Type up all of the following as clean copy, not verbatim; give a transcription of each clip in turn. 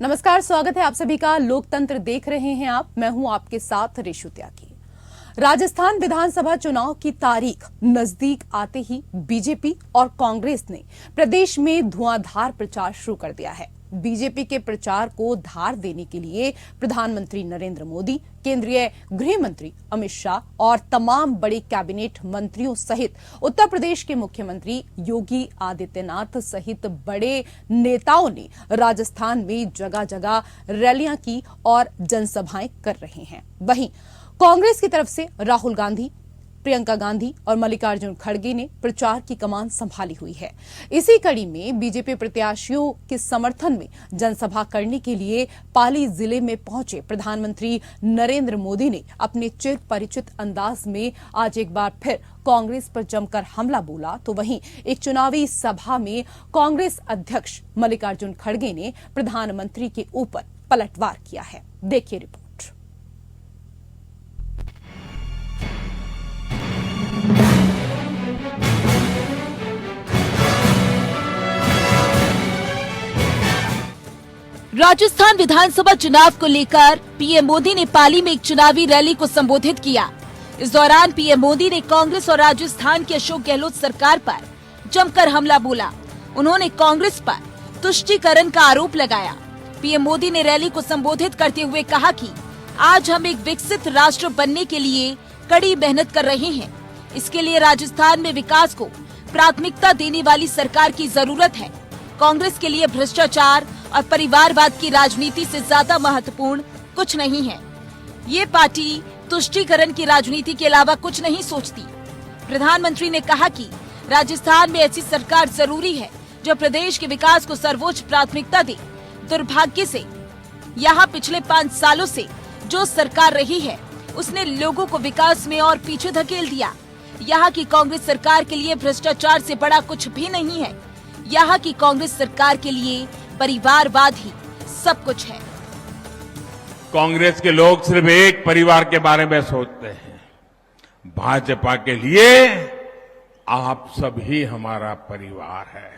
नमस्कार, स्वागत है आप सभी का। लोकतंत्र देख रहे हैं आप। मैं हूं आपके साथ रेशु त्यागी। राजस्थान विधानसभा चुनाव की तारीख नजदीक आते ही बीजेपी और कांग्रेस ने प्रदेश में धुआंधार प्रचार शुरू कर दिया है। बीजेपी के प्रचार को धार देने के लिए प्रधानमंत्री नरेंद्र मोदी, केंद्रीय गृह मंत्री अमित शाह और तमाम बड़े कैबिनेट मंत्रियों सहित उत्तर प्रदेश के मुख्यमंत्री योगी आदित्यनाथ सहित बड़े नेताओं ने राजस्थान में जगह जगह रैलियां की और जनसभाएं कर रहे हैं। वहीं कांग्रेस की तरफ से राहुल गांधी, प्रियंका गांधी और मल्लिकार्जुन खड़गे ने प्रचार की कमान संभाली हुई है। इसी कड़ी में बीजेपी प्रत्याशियों के समर्थन में जनसभा करने के लिए पाली जिले में पहुंचे प्रधानमंत्री नरेंद्र मोदी ने अपने चिर परिचित अंदाज में आज एक बार फिर कांग्रेस पर जमकर हमला बोला। तो वहीं एक चुनावी सभा में कांग्रेस अध्यक्ष मल्लिकार्जुन खड़गे ने प्रधानमंत्री के ऊपर पलटवार किया है। देखिए रिपोर्ट। राजस्थान विधानसभा चुनाव को लेकर पीएम मोदी ने पाली में एक चुनावी रैली को संबोधित किया। इस दौरान पीएम मोदी ने कांग्रेस और राजस्थान की अशोक गहलोत सरकार पर जमकर हमला बोला। उन्होंने कांग्रेस पर तुष्टीकरण का आरोप लगाया। पीएम मोदी ने रैली को संबोधित करते हुए कहा कि आज हम एक विकसित राष्ट्र बनने के लिए कड़ी मेहनत कर रहे हैं। इसके लिए राजस्थान में विकास को प्राथमिकता देने वाली सरकार की जरूरत है। कांग्रेस के लिए भ्रष्टाचार और परिवारवाद की राजनीति से ज्यादा महत्वपूर्ण कुछ नहीं है। ये पार्टी तुष्टीकरण की राजनीति के अलावा कुछ नहीं सोचती। प्रधानमंत्री ने कहा कि राजस्थान में ऐसी सरकार जरूरी है जो प्रदेश के विकास को सर्वोच्च प्राथमिकता दे। दुर्भाग्य से यहाँ पिछले 5 सालों से जो सरकार रही है उसने लोगों को विकास में और पीछे धकेल दिया। यहाँ की कांग्रेस सरकार के लिए भ्रष्टाचार से बड़ा कुछ भी नहीं है। यहाँ की कांग्रेस सरकार के लिए परिवारवाद ही सब कुछ है। कांग्रेस के लोग सिर्फ एक परिवार के बारे में सोचते हैं। भाजपा के लिए आप सब ही हमारा परिवार है।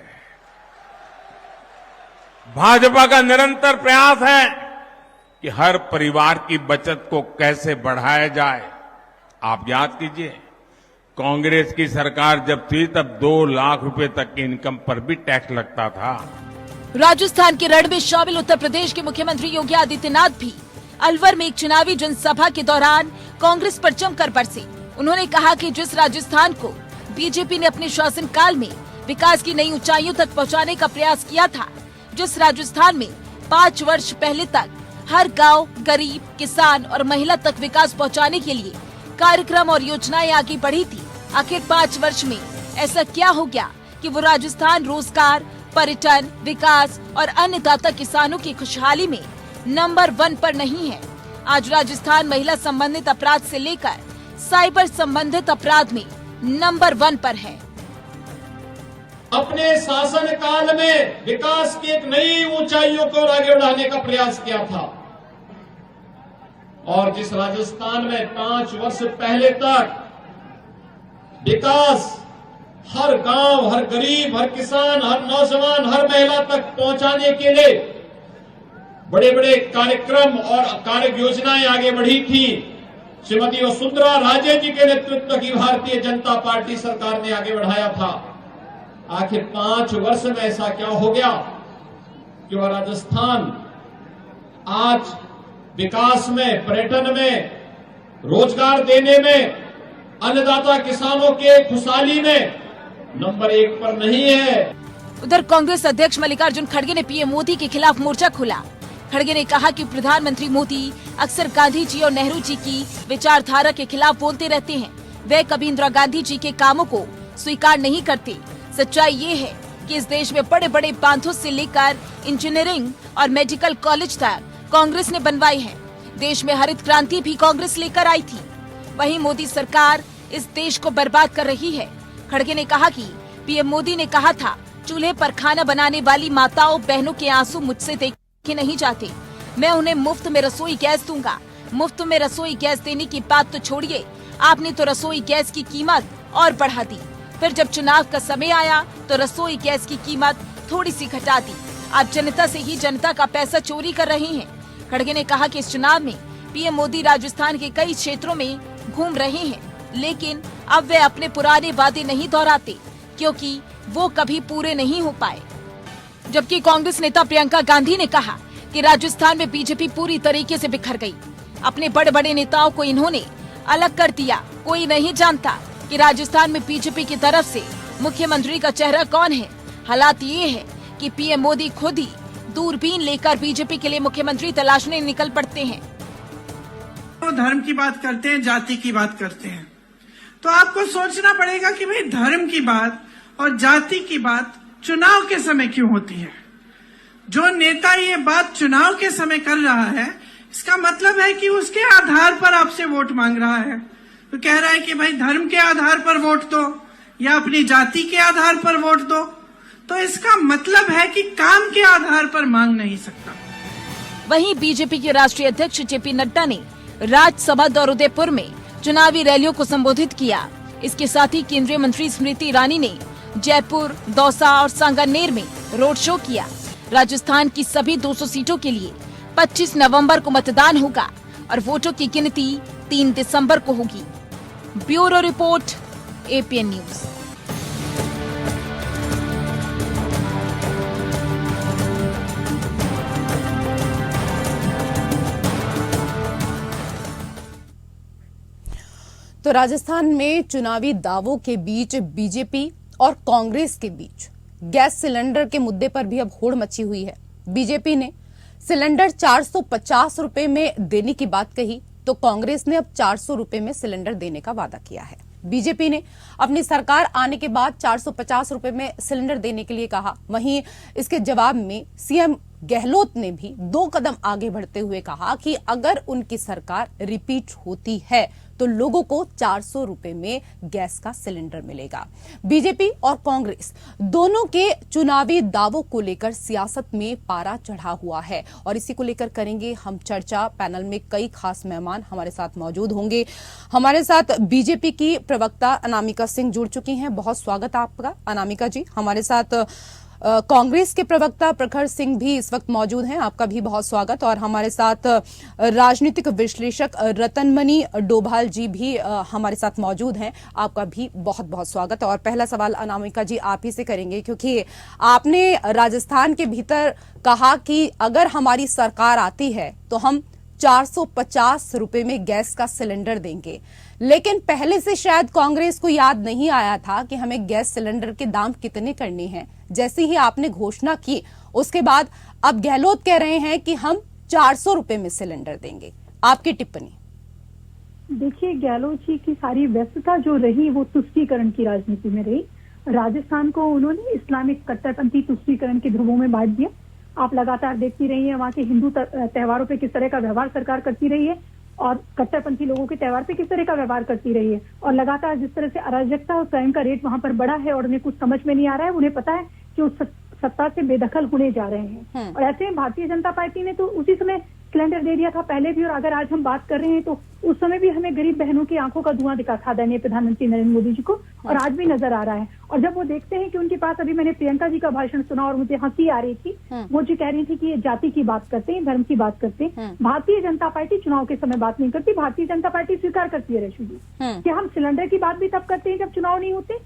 भाजपा का निरंतर प्रयास है कि हर परिवार की बचत को कैसे बढ़ाया जाए। आप याद कीजिए, कांग्रेस की सरकार जब थी तब 2 लाख रुपए तक की इनकम पर भी टैक्स लगता था। राजस्थान के रण में शामिल उत्तर प्रदेश के मुख्यमंत्री योगी आदित्यनाथ भी अलवर में एक चुनावी जनसभा के दौरान कांग्रेस पर जमकर बरसे। उन्होंने कहा कि जिस राजस्थान को बीजेपी ने अपने शासनकाल में विकास की नई ऊंचाइयों तक पहुंचाने का प्रयास किया था, जिस राजस्थान में 5 वर्ष पहले तक हर गांव, गरीब, किसान और महिला तक विकास पहुंचाने के लिए कार्यक्रम और योजनाएं आगे बढ़ी थी, आखिर 5 वर्ष में ऐसा क्या हो गया कि वो राजस्थान रोजगार, पर्यटन, विकास और अन्नदाता किसानों की खुशहाली में नंबर 1 पर नहीं है। आज राजस्थान महिला संबंधित अपराध से लेकर साइबर संबंधित अपराध में नंबर 1 पर है। अपने शासन काल में विकास की एक नई ऊंचाइयों को आगे बढ़ाने का प्रयास किया था और जिस राजस्थान में 5 वर्ष पहले तक विकास हर गांव, हर गरीब, हर किसान, हर नौजवान, हर महिला तक पहुंचाने के लिए बड़े बड़े कार्यक्रम और कार्य योजनाएं आगे बढ़ी थी, श्रीमती वसुंधरा राजे जी के नेतृत्व की भारतीय जनता पार्टी सरकार ने आगे बढ़ाया था। आखिर 5 वर्ष में ऐसा क्या हो गया कि वह राजस्थान आज विकास में, पर्यटन में, रोजगार देने में, अन्नदाता किसानों के खुशहाली में नंबर 1 पर नहीं है। उधर कांग्रेस अध्यक्ष मल्लिकार्जुन खड़गे ने पीएम मोदी के खिलाफ मोर्चा खोला। खड़गे ने कहा कि प्रधानमंत्री मोदी अक्सर गांधी जी और नेहरू जी की विचारधारा के खिलाफ बोलते रहते हैं। वे कभी इंदिरा गांधी जी के कामों को स्वीकार नहीं करते। सच्चाई ये है कि इस देश में बड़े बड़े बांधों से लेकर इंजीनियरिंग और मेडिकल कॉलेज तक कांग्रेस ने बनवाई है। देश में हरित क्रांति भी कांग्रेस लेकर आई थी। वहीं मोदी सरकार इस देश को बर्बाद कर रही है। खड़गे ने कहा कि पीएम मोदी ने कहा था, चूल्हे पर खाना बनाने वाली माताओं बहनों के आंसू मुझसे देखे नहीं जाते। मैं उन्हें मुफ्त में रसोई गैस दूंगा। मुफ्त में रसोई गैस देने की बात तो छोड़िए, आपने तो रसोई गैस की कीमत और बढ़ा दी। फिर जब चुनाव का समय आया तो रसोई गैस की कीमत थोड़ी सी घटा दी। आप जनता से ही जनता का पैसा चोरी कर रहे हैं। खड़गे ने कहा कि इस चुनाव में पीएम मोदी राजस्थान के कई क्षेत्रों में घूम रहे हैं, लेकिन अब वे अपने पुराने वादे नहीं दोहराते क्योंकि वो कभी पूरे नहीं हो पाए। जबकि कांग्रेस नेता प्रियंका गांधी ने कहा कि राजस्थान में बीजेपी पूरी तरीके से बिखर गई। अपने बड़े बड़े नेताओं को इन्होंने अलग कर दिया। कोई नहीं जानता कि राजस्थान में बीजेपी की तरफ से मुख्यमंत्री का चेहरा कौन है। हालात ये है कि पीएम मोदी खुद ही दूरबीन लेकर बीजेपी के लिए मुख्यमंत्री तलाशने निकल पड़ते हैं। तो धर्म की बात करते हैं, जाति की बात करते हैं, तो आपको सोचना पड़ेगा कि भाई धर्म की बात और जाति की बात चुनाव के समय क्यों होती है। जो नेता ये बात चुनाव के समय कर रहा है, इसका मतलब है कि उसके आधार पर आपसे वोट मांग रहा है। तो कह रहा है कि भाई धर्म के आधार पर वोट दो या अपनी जाति के आधार पर वोट दो, तो इसका मतलब है कि काम के आधार पर मांग नहीं सकता। वहीं बीजेपी के राष्ट्रीय अध्यक्ष जेपी नड्डा ने राजसमंद और उदयपुर में चुनावी रैलियों को संबोधित किया। इसके साथ ही केंद्रीय मंत्री स्मृति ईरानी ने जयपुर, दौसा और सांगानेर में रोड शो किया। राजस्थान की सभी 200 सीटों के लिए 25 नवंबर को मतदान होगा और वोटों की गिनती 3 दिसंबर को होगी। Bureau report, APN news. तो राजस्थान में चुनावी दावों के बीच बीजेपी और कांग्रेस के बीच गैस सिलेंडर के मुद्दे पर भी अब होड़ मची हुई है। बीजेपी ने सिलेंडर 450 रुपए में देने की बात कही तो कांग्रेस ने अब 400 रुपए में सिलेंडर देने का वादा किया है। बीजेपी ने अपनी सरकार आने के बाद 450 रुपए में सिलेंडर देने के लिए कहा। वहीं इसके जवाब में सीएम गहलोत ने भी 2 कदम आगे बढ़ते हुए कहा कि अगर उनकी सरकार रिपीट होती है तो लोगों को 400 रुपए में गैस का सिलेंडर मिलेगा। बीजेपी और कांग्रेस दोनों के चुनावी दावों को लेकर सियासत में पारा चढ़ा हुआ है और इसी को लेकर करेंगे हम चर्चा। पैनल में कई खास मेहमान हमारे साथ मौजूद होंगे। हमारे साथ बीजेपी की प्रवक्ता अनामिका सिंह जुड़ चुकी हैं। बहुत स्वागत आपका अनामिका जी। हमारे साथ कांग्रेस के प्रवक्ता प्रखर सिंह भी इस वक्त मौजूद हैं। आपका भी बहुत स्वागत। और हमारे साथ राजनीतिक विश्लेषक रतनमणि डोभाल जी भी हमारे साथ मौजूद हैं। आपका भी बहुत बहुत स्वागत। और पहला सवाल अनामिका जी आप ही से करेंगे क्योंकि आपने राजस्थान के भीतर कहा कि अगर हमारी सरकार आती है तो हम 450 रुपए में गैस का सिलेंडर देंगे, लेकिन पहले से शायद कांग्रेस को याद नहीं आया था कि हमें गैस सिलेंडर के दाम कितने करने हैं। जैसे ही आपने घोषणा की उसके बाद अब गहलोत कह रहे हैं कि हम 400 रुपए में सिलेंडर देंगे। आपकी टिप्पणी? देखिए, गहलोत जी की सारी व्यस्तता जो रही वो तुष्टीकरण की राजनीति में रही। राजस्थान को उन्होंने इस्लामिक कट्टरपंथी तुष्टीकरण के ध्रुवों में बांट दिया। आप लगातार देखती रही है वहाँ के हिंदू त्योहारों पे किस तरह का व्यवहार सरकार करती रही है और कट्टरपंथी लोगों के त्योहार पे किस तरह का व्यवहार करती रही है। और लगातार जिस तरह से अराजकता और क्राइम का रेट वहाँ पर बढ़ा है और उन्हें कुछ समझ में नहीं आ रहा है। उन्हें पता है कि उस सत्ता से बेदखल होने जा रहे हैं। और ऐसे में भारतीय जनता पार्टी ने तो उसी समय सिलेंडर दे दिया था पहले भी। और अगर आज हम बात कर रहे हैं तो उस समय भी हमें गरीब बहनों की आंखों का धुआं दिखा था आदरणीय प्रधानमंत्री नरेंद्र मोदी जी को, और आज भी नजर आ रहा है। और जब वो देखते हैं कि उनके पास, अभी मैंने प्रियंका जी का भाषण सुना और मुझे हंसी आ रही थी। वो जो कह रही थी कि ये जाति की बात करते हैं, धर्म की बात करते हैं। भारतीय जनता पार्टी चुनाव के समय बात नहीं करती। भारतीय जनता पार्टी स्वीकार करती है रेशु जी कि हम सिलेंडर की बात भी तब करते हैं जब चुनाव नहीं होते,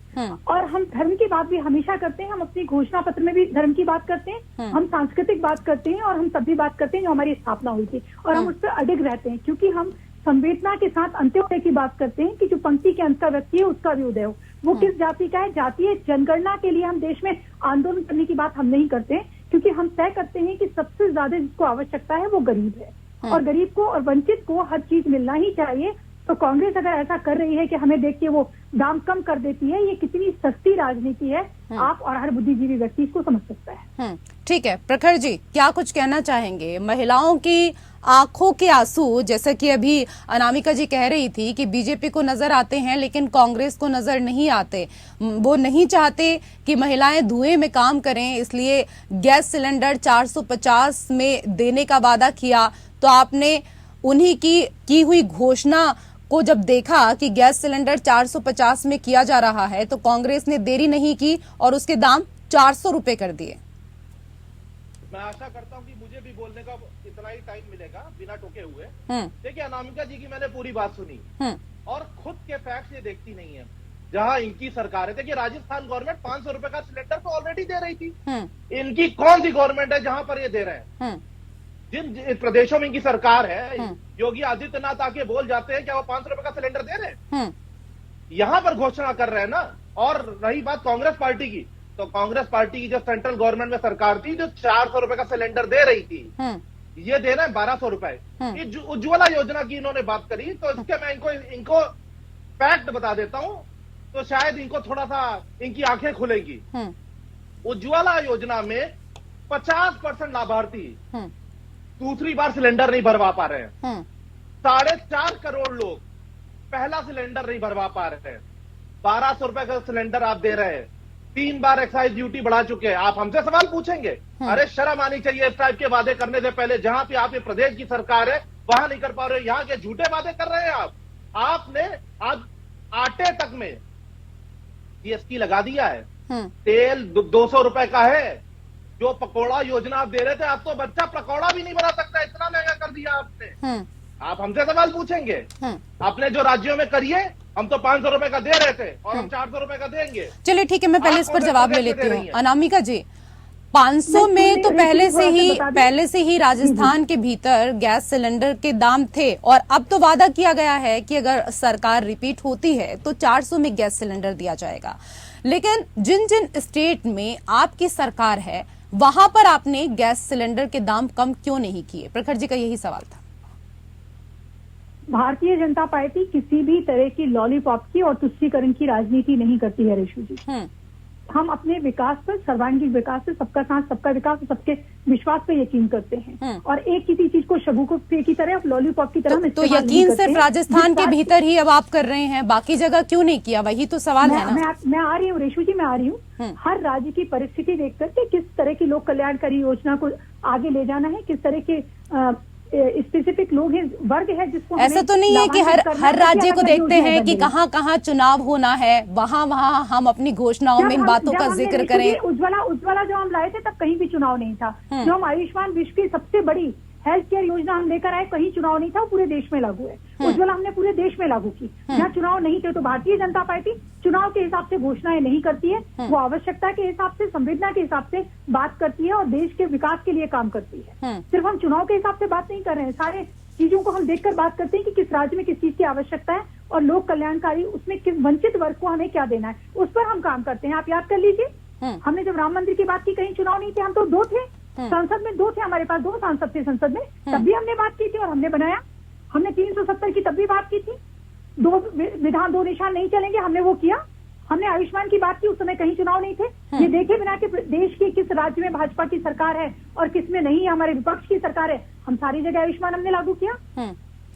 और हम धर्म की बात भी हमेशा करते हैं। हम अपनी घोषणा पत्र में भी धर्म की बात करते हैं, हम सांस्कृतिक बात करते हैं और हम सब भी बात करते हैं जो हमारी स्थापना हुई थी। और हम उस पर अडिग रहते हैं क्योंकि हम संवेदना के साथ अंत्योदय की बात करते हैं कि जो पंक्ति के अंत का व्यक्ति है उसका भी उदय हो। वो किस जाति का है, जातीय जनगणना के लिए हम देश में आंदोलन करने की बात हम नहीं करते हैं क्योंकि हम तय करते हैं कि सबसे ज्यादा जिसको आवश्यकता है वो गरीब है और गरीब को और वंचित को हर चीज मिलना ही चाहिए। तो कांग्रेस अगर ऐसा कर रही है कि हमें देखिए वो दाम कम कर देती है, ये कितनी सस्ती राजनीति है, आप और हर बुद्धिजीवी व्यक्ति इसको समझ सकता है। ठीक है, प्रखर जी क्या कुछ कहना चाहेंगे? महिलाओं की आंखों के आंसू, जैसा कि अभी अनामिका जी कह रही थी कि बीजेपी को नजर आते हैं लेकिन कांग्रेस को नजर नहीं आते। वो नहीं चाहते कि महिलाएं धुएं में काम करें, इसलिए गैस सिलेंडर 450 में देने का वादा किया। तो आपने उन्हीं की हुई घोषणा को जब देखा कि गैस सिलेंडर 450 में किया जा रहा है तो कांग्रेस ने देरी नहीं की और उसके दाम 400 रुपए कर दिए। मैं आशा करता हूं कि मुझे भी बोलने का इतना ही टाइम मिलेगा बिना टोके हुए। देखिए, अनामिका जी की मैंने पूरी बात सुनी और खुद के फैक्ट्स ये देखती नहीं है। जहां इनकी सरकार है, देखिए राजस्थान गवर्नमेंट 500 रुपए का सिलेंडर तो ऑलरेडी दे रही थी। इनकी कौन सी गवर्नमेंट है जहां पर ये दे रहे हैं? जिन प्रदेशों में इनकी सरकार है, योगी आदित्यनाथ आके बोल जाते हैं क्या वो 500 रुपए का सिलेंडर दे रहे हैं? यहां पर घोषणा कर रहे हैं ना। और रही बात कांग्रेस पार्टी की, तो कांग्रेस पार्टी की जो सेंट्रल गवर्नमेंट में सरकार थी, जो 400 रुपए का सिलेंडर दे रही थी, ये दे रहे हैं 1200 रुपए। उज्ज्वला योजना की इन्होंने बात करी, तो इसके मैं इनको फैक्ट बता देता हूं, तो शायद इनको थोड़ा सा इनकी आंखें खुलेगी। उज्ज्वला योजना में 50% लाभार्थी दूसरी बार सिलेंडर नहीं भरवा पा रहे हैं। 4.5 करोड़ लोग पहला सिलेंडर नहीं भरवा पा रहे हैं। 1200 रुपए का सिलेंडर आप दे रहे हैं, 3 बार एक्साइज ड्यूटी बढ़ा चुके हैं। आप हमसे सवाल पूछेंगे? अरे शर्म आनी चाहिए इस टाइप के वादे करने से पहले। जहां पे आप ये प्रदेश की सरकार है वहां नहीं कर पा रहे, यहां के झूठे वादे कर रहे हैं आप। आपने आज आटे तक में जीएसटी लगा दिया है। तेल 200 रुपए का है। जो पकौड़ा योजना आप दे रहे थे, अब तो बच्चा पकौड़ा भी नहीं बना सकता, इतना महंगा कर दिया आपने। आप हमसे सवाल पूछेंगे? आपने जो राज्यों में करिए, हम तो 500 रुपए का दे रहे थे और हम 400 रुपए का देंगे। चलिए ठीक है, मैं पहले इस पर जवाब ले लेती हूँ। अनामिका जी, 500 में तो पहले से ही राजस्थान के भीतर गैस सिलेंडर के दाम थे, और अब तो वादा किया गया है कि अगर सरकार रिपीट होती है तो 400 में गैस सिलेंडर दिया जाएगा। लेकिन जिन जिन स्टेट में आपकी सरकार है वहां पर आपने गैस सिलेंडर के दाम कम क्यों नहीं किए? प्रखर जी का यही सवाल था। भारतीय जनता पार्टी किसी भी तरह की लॉलीपॉप की और तुष्टीकरण की राजनीति नहीं करती है रेशू जी। हम अपने विकास पर, सर्वांगीण विकास पे, सबका साथ सबका विकास, सबके विश्वास पे यकीन करते हैं। और एक किसी चीज को शगुफे की तरह, लॉलीपॉप की तरह तो यकीन सिर्फ राजस्थान के भीतर ही अब आप कर रहे हैं, बाकी जगह क्यों नहीं किया? वही तो सवाल है ना। मैं आ रही हूँ रेशू जी, मैं आ रही हूँ। हर राज्य की परिस्थिति देख करके किस तरह की लोक कल्याणकारी योजना को आगे ले जाना है, किस तरह के स्पेसिफिक लोग हैं, वर्ग है जिसको ऐसा तो नहीं है कि हर राज्य को देखते हैं कि कहाँ कहाँ चुनाव होना है, वहाँ हम अपनी घोषणाओं में इन बातों का जिक्र करें। उज्ज्वला जो हम लाए थे तब कहीं भी चुनाव नहीं था। जो हम आयुष्मान विश्व की सबसे बड़ी हेल्थ केयर योजना हम लेकर आए, कहीं चुनाव नहीं था, वो पूरे देश में लागू है। उज्ज्वला हमने पूरे देश में लागू की, जहाँ चुनाव नहीं थे। तो भारतीय जनता पार्टी चुनाव के हिसाब से घोषणाएं नहीं करती है, वो आवश्यकता के हिसाब से, संवेदना के हिसाब से बात करती है और देश के विकास के लिए काम करती है। सिर्फ हम चुनाव के हिसाब से बात नहीं कर रहे हैं, सारे चीजों को हम देखकर बात करते हैं कि किस राज्य में किस चीज की आवश्यकता है और लोक कल्याणकारी उसमें किस वंचित वर्ग को हमें क्या देना है, उस पर हम काम करते हैं। आप याद कर लीजिए, हमने जब राम मंदिर की बात की, कहीं चुनाव नहीं थे, हम तो 2 थे संसद में, 2 थे हमारे पास, 2 सांसद थे संसद में, तब भी हमने बात की थी और हमने बनाया। हमने 370 की तब भी बात की थी, 2 विधान 2 निशान नहीं चलेंगे, हमने वो किया। हमने आयुष्मान की बात की, उस समय कहीं चुनाव नहीं थे। ये देखे बिना कि देश के किस राज्य में भाजपा की सरकार है और किस में नहीं, हमारे विपक्ष की सरकार है, हम सारी जगह आयुष्मान हमने लागू किया।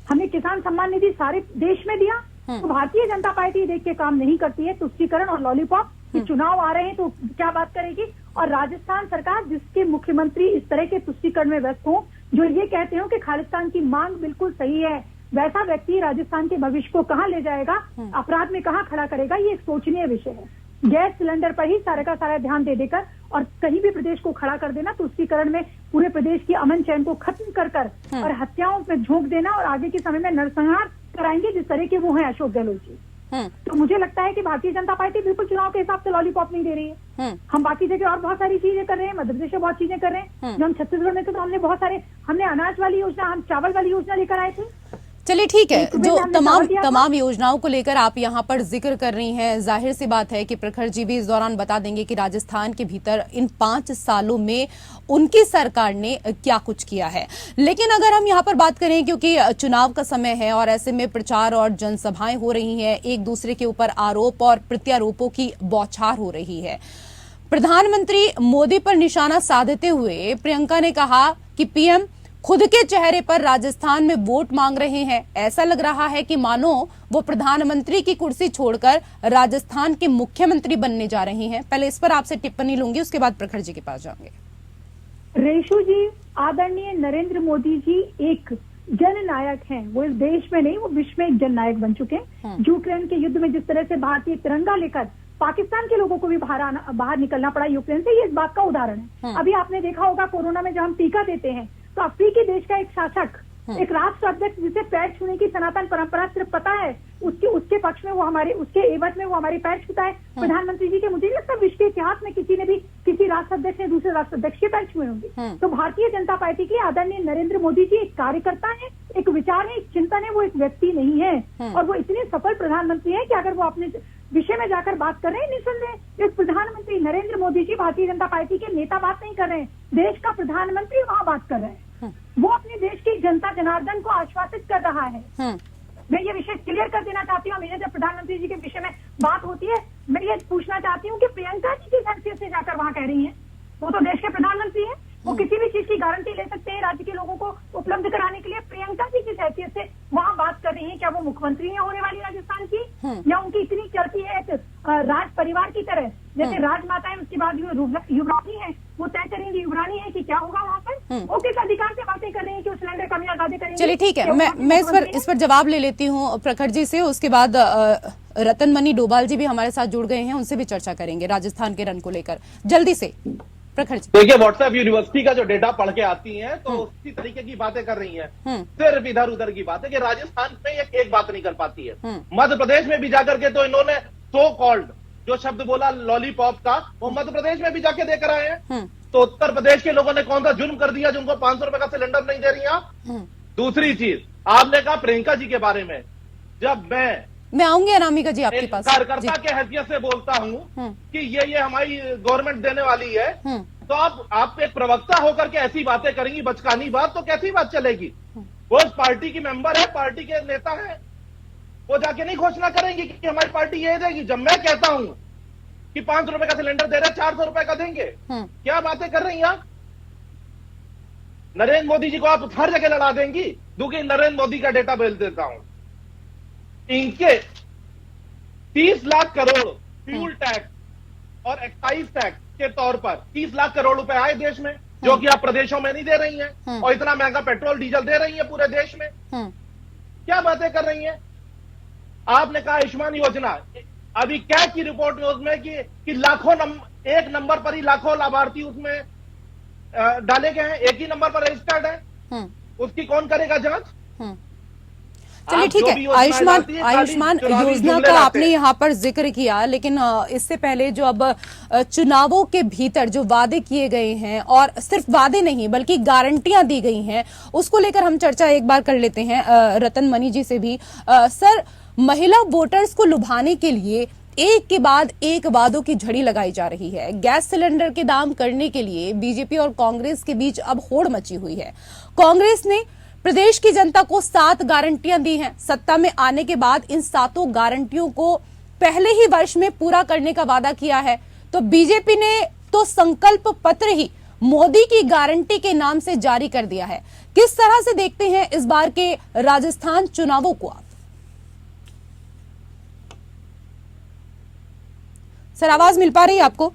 हमने किसान सम्मान निधि सारे देश में दिया। तो भारतीय जनता पार्टी देख के काम नहीं करती है तुष्टीकरण और लॉलीपॉप कि चुनाव आ रहे हैं तो क्या बात करेगी। और राजस्थान सरकार, जिसके मुख्यमंत्री इस तरह के तुष्टीकरण में व्यस्त हों, जो ये कहते हो कि खालिस्तान की मांग बिल्कुल सही है, वैसा व्यक्ति राजस्थान के भविष्य को कहाँ ले जाएगा, अपराध में कहाँ खड़ा करेगा, ये एक सोचनीय विषय है। गैस सिलेंडर पर ही सारा का सारा ध्यान दे देकर और कहीं भी प्रदेश को खड़ा कर देना, तुष्टीकरण में पूरे प्रदेश की अमन चैन को खत्म कर और हत्याओं में झोंक देना और आगे के समय में नरसंहार कराएंगे जिस तरह के वो हैं अशोक गहलोत जी। तो मुझे लगता है कि भारतीय जनता पार्टी बिल्कुल चुनाव के हिसाब से लॉलीपॉप नहीं दे रही है। हम बाकी जगह और बहुत सारी चीजें कर रहे हैं, मध्य प्रदेश में बहुत चीजें कर रहे हैं। जो हम छत्तीसगढ़ में थे तो हमने बहुत सारे, हमने अनाज वाली योजना, हम चावल वाली योजना लेकर आए थे। चलिए ठीक है, जो तमाम योजनाओं को लेकर आप यहाँ पर जिक्र कर रही हैं, जाहिर सी बात है कि प्रखर जी भी इस दौरान बता देंगे कि राजस्थान के भीतर इन 5 सालों में उनकी सरकार ने क्या कुछ किया है। लेकिन अगर हम यहाँ पर बात करें, क्योंकि चुनाव का समय है और ऐसे में प्रचार और जनसभाएं हो रही हैं, एक दूसरे के ऊपर आरोप और प्रत्यारोपों की बौछार हो रही है। प्रधानमंत्री मोदी पर निशाना साधते हुए प्रियंका ने कहा कि पीएम खुद के चेहरे पर राजस्थान में वोट मांग रहे हैं। ऐसा लग रहा है कि मानो वो प्रधानमंत्री की कुर्सी छोड़कर राजस्थान के मुख्यमंत्री बनने जा रहे हैं। पहले इस पर आपसे टिप्पणी लूंगी, उसके बाद प्रखर जी के पास जाएंगे। रेशु जी, आदरणीय नरेंद्र मोदी जी एक जननायक हैं। वो इस देश में नहीं, वो विश्व में एक जननायक बन चुके हैं। यूक्रेन के युद्ध में जिस तरह से भारतीय तिरंगा लेकर पाकिस्तान के लोगों को भी बाहर निकलना पड़ा यूक्रेन से, ये इस बात का उदाहरण है। अभी आपने देखा होगा कोरोना में जब हम टीका देते हैं तो अफ्रीकी देश का एक शासक, एक राष्ट्र अध्यक्ष जिसे पैर छूने की सनातन परंपरा सिर्फ पता है, उसके पक्ष में वो हमारे, उसके एवज में वो हमारे पैर छूता है प्रधानमंत्री जी के। मुझे नहीं लगता विश्व के इतिहास में किसी ने भी किसी राष्ट्र अध्यक्ष ने दूसरे राष्ट्र अध्यक्ष के पैर छुए होंगे। तो भारतीय जनता पार्टी के आदरणीय नरेंद्र मोदी जी एक कार्यकर्ता है, एक विचार है, एक चिंतन है, वो एक व्यक्ति नहीं है। और वो इतने सफल प्रधानमंत्री है कि अगर वो अपने विषय में जाकर बात कर रहे हैं, निसंदेह एक प्रधानमंत्री नरेंद्र मोदी जी भारतीय जनता पार्टी के नेता बात नहीं कर रहे हैं, देश का प्रधानमंत्री वहाँ बात कर रहे हैं। वो अपने देश की जनता जनार्दन को आश्वासित कर रहा है। मैं ये विषय क्लियर कर देना चाहती हूँ। मेरे जब प्रधानमंत्री जी के विषय में बात होती है, मैं ये पूछना चाहती हूँ कि प्रियंका जी किस हैसियत से जाकर वहाँ कह रही हैं? वो तो देश के प्रधानमंत्री हैं, वो किसी भी चीज की गारंटी ले सकते हैं राज्य के लोगों को उपलब्ध कराने के लिए। प्रियंका जी किस हैसियत से वहाँ बात कर रही हैं? क्या वो मुख्यमंत्री है होने वाली राजस्थान की, या उनकी इतनी चलती है एक राज परिवार की तरह, जैसे राजमाता है उसके बाद युवरानी है, वो तय करेंगी युवरानी है कि क्या होगा वहाँ पर? वो किस अधिकार से बातें कर रहे हैं कि वो सिलेंडर कमी आजादी करेंगे? चलिए ठीक है, मैं इस पर जवाब ले लेती हूँ प्रखर जी से। उसके बाद रतन मनी डोभाल जी भी हमारे साथ जुड़ गए हैं, उनसे भी चर्चा करेंगे राजस्थान के रन को लेकर। जल्दी से प्रखर जी। देखिए, व्हाट्सएप यूनिवर्सिटी का जो डेटा पढ़ के आती हैं तो उसी तरीके की बातें कर रही हैं। सिर्फ इधर उधर की बात है कि राजस्थान में एक बात नहीं कर पाती है। मध्य प्रदेश में भी जाकर के तो इन्होंने सो कॉल्ड जो शब्द बोला लॉलीपॉप का, वो मध्य प्रदेश में भी जाके देकर आए हैं। तो उत्तर प्रदेश के लोगों ने कौन सा जुर्म कर दिया जो उनको 500 रुपए का सिलेंडर नहीं दे रही हैं? दूसरी चीज, आपने कहा प्रियंका जी के बारे में, जब मैं आऊंगी अनामिका जी आपके पास, कार्यकर्ता के हैसियत से बोलता हूं कि ये हमारी गवर्नमेंट देने वाली है, तो आप एक प्रवक्ता होकर के ऐसी बातें करेंगी, बचकानी बात, तो कैसी बात चलेगी? वो उस पार्टी की मेंबर है, पार्टी के नेता है, वो जाके नहीं घोषणा करेंगी कि हमारी पार्टी ये देगी। जब मैं कहता हूं कि 500 रुपए का सिलेंडर दे रहे हैं, 400 रुपए का देंगे, क्या बातें कर रही हैं आप? नरेंद्र मोदी जी को आप हर जगह लड़ा देंगी। क्योंकि नरेंद्र मोदी का डेटा भेज देता हूं, इनके 30 लाख करोड़ फ्यूल टैक्स और एक्साइज टैक्स के तौर पर 30 लाख करोड़ रुपए आए देश में, जो कि आप प्रदेशों में नहीं दे रही हैं, और इतना महंगा पेट्रोल डीजल दे रही हैं पूरे देश में। क्या बातें कर रही हैं? आपने कहा आयुष्मान योजना, अभी क्या की रिपोर्ट न्यूज में कि लाखों एक नंबर पर ही लाखों लाभार्थी उसमें डाले गए हैं, एक ही नंबर पर रजिस्टर्ड है, उसकी कौन करेगा जांच? चलिए ठीक है, आयुष्मान योजना का आपने यहाँ पर जिक्र किया, लेकिन इससे पहले जो अब चुनावों के भीतर जो वादे किए गए हैं, और सिर्फ वादे नहीं बल्कि गारंटियां दी गई हैं, उसको लेकर हम चर्चा एक बार कर लेते हैं रतन मनी जी से भी। सर, महिला वोटर्स को लुभाने के लिए एक के बाद एक वादों की झड़ी लगाई जा रही है। गैस सिलेंडर के दाम करने के लिए बीजेपी और कांग्रेस के बीच अब होड़ मची हुई है। कांग्रेस ने प्रदेश की जनता को 7 गारंटियां दी हैं। सत्ता में आने के बाद इन 7 गारंटियों को पहले ही वर्ष में पूरा करने का वादा किया है, तो बीजेपी ने तो संकल्प पत्र ही मोदी की गारंटी के नाम से जारी कर दिया है। किस तरह से देखते हैं इस बार के राजस्थान चुनावों को आप? सर, आवाज मिल पा रही है आपको?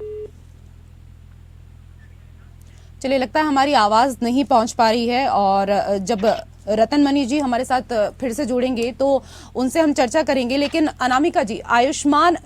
चलिए, लगता है हमारी आवाज नहीं पहुंच पा रही है, और जब रतन मनी जी हमारे साथ फिर से जुड़ेंगे तो उनसे हम चर्चा करेंगे। लेकिन अनामिका जी, आयुष्मान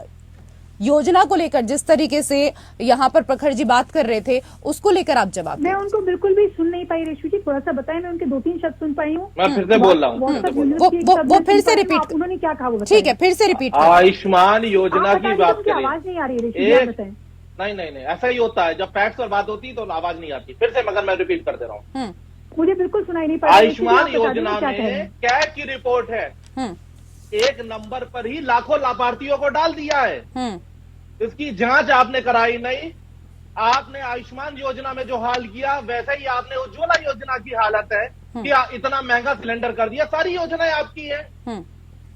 योजना को लेकर जिस तरीके से यहाँ पर प्रखर जी बात कर रहे थे, उसको लेकर आप जवाब। मैं उनको बिल्कुल भी सुन नहीं पाई रेशू जी, थोड़ा सा बताएं। मैं उनके 2-3 शब्द सुन पाई हूँ। मैं फिर से बोल रहा हूँ, वो फिर से रिपीट, उन्होंने क्या कहा? ठीक है, फिर से रिपीट। आयुष्मान योजना की बात करें। आवाज नहीं आ रही रेशू जी, बताएं। नहीं, ऐसा ही होता है, जब फैक्ट्स पर बात होती है तो आवाज नहीं आती। फिर से मगर मैं रिपीट कर दे रहा हूँ, मुझे बिल्कुल सुनाई नहीं पड़ रहा। आयुष्मान योजना में कैग की रिपोर्ट है, एक नंबर पर ही लाखों लाभार्थियों को डाल दिया है। इसकी जांच आपने कराई नहीं। आपने आयुष्मान योजना में जो हाल किया, वैसे ही आपने उज्ज्वला योजना की हालत है कि इतना महंगा सिलेंडर कर दिया। सारी योजनाएं आपकी हैं।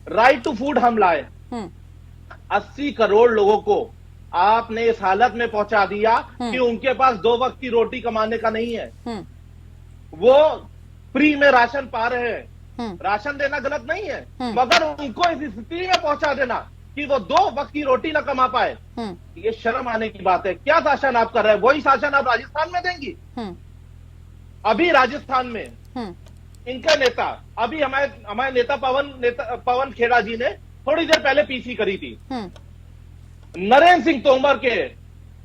राइट टू फूड हम लाए, 80 करोड़ लोगों को आपने इस हालत में पहुंचा दिया कि उनके पास 2 वक्त की रोटी कमाने का नहीं है। वो फ्री में राशन पा रहे हैं। राशन देना गलत नहीं है, मगर उनको इस स्थिति में पहुंचा देना कि वो 2 वक्त की रोटी ना कमा पाए, ये शर्म आने की बात है। क्या शासन आप कर रहे हैं? वही शासन आप राजस्थान में देंगी? अभी राजस्थान में इनका नेता, अभी हमारे नेता पवन खेड़ा जी ने थोड़ी देर पहले पीसी करी थी। नरेंद्र सिंह तोमर के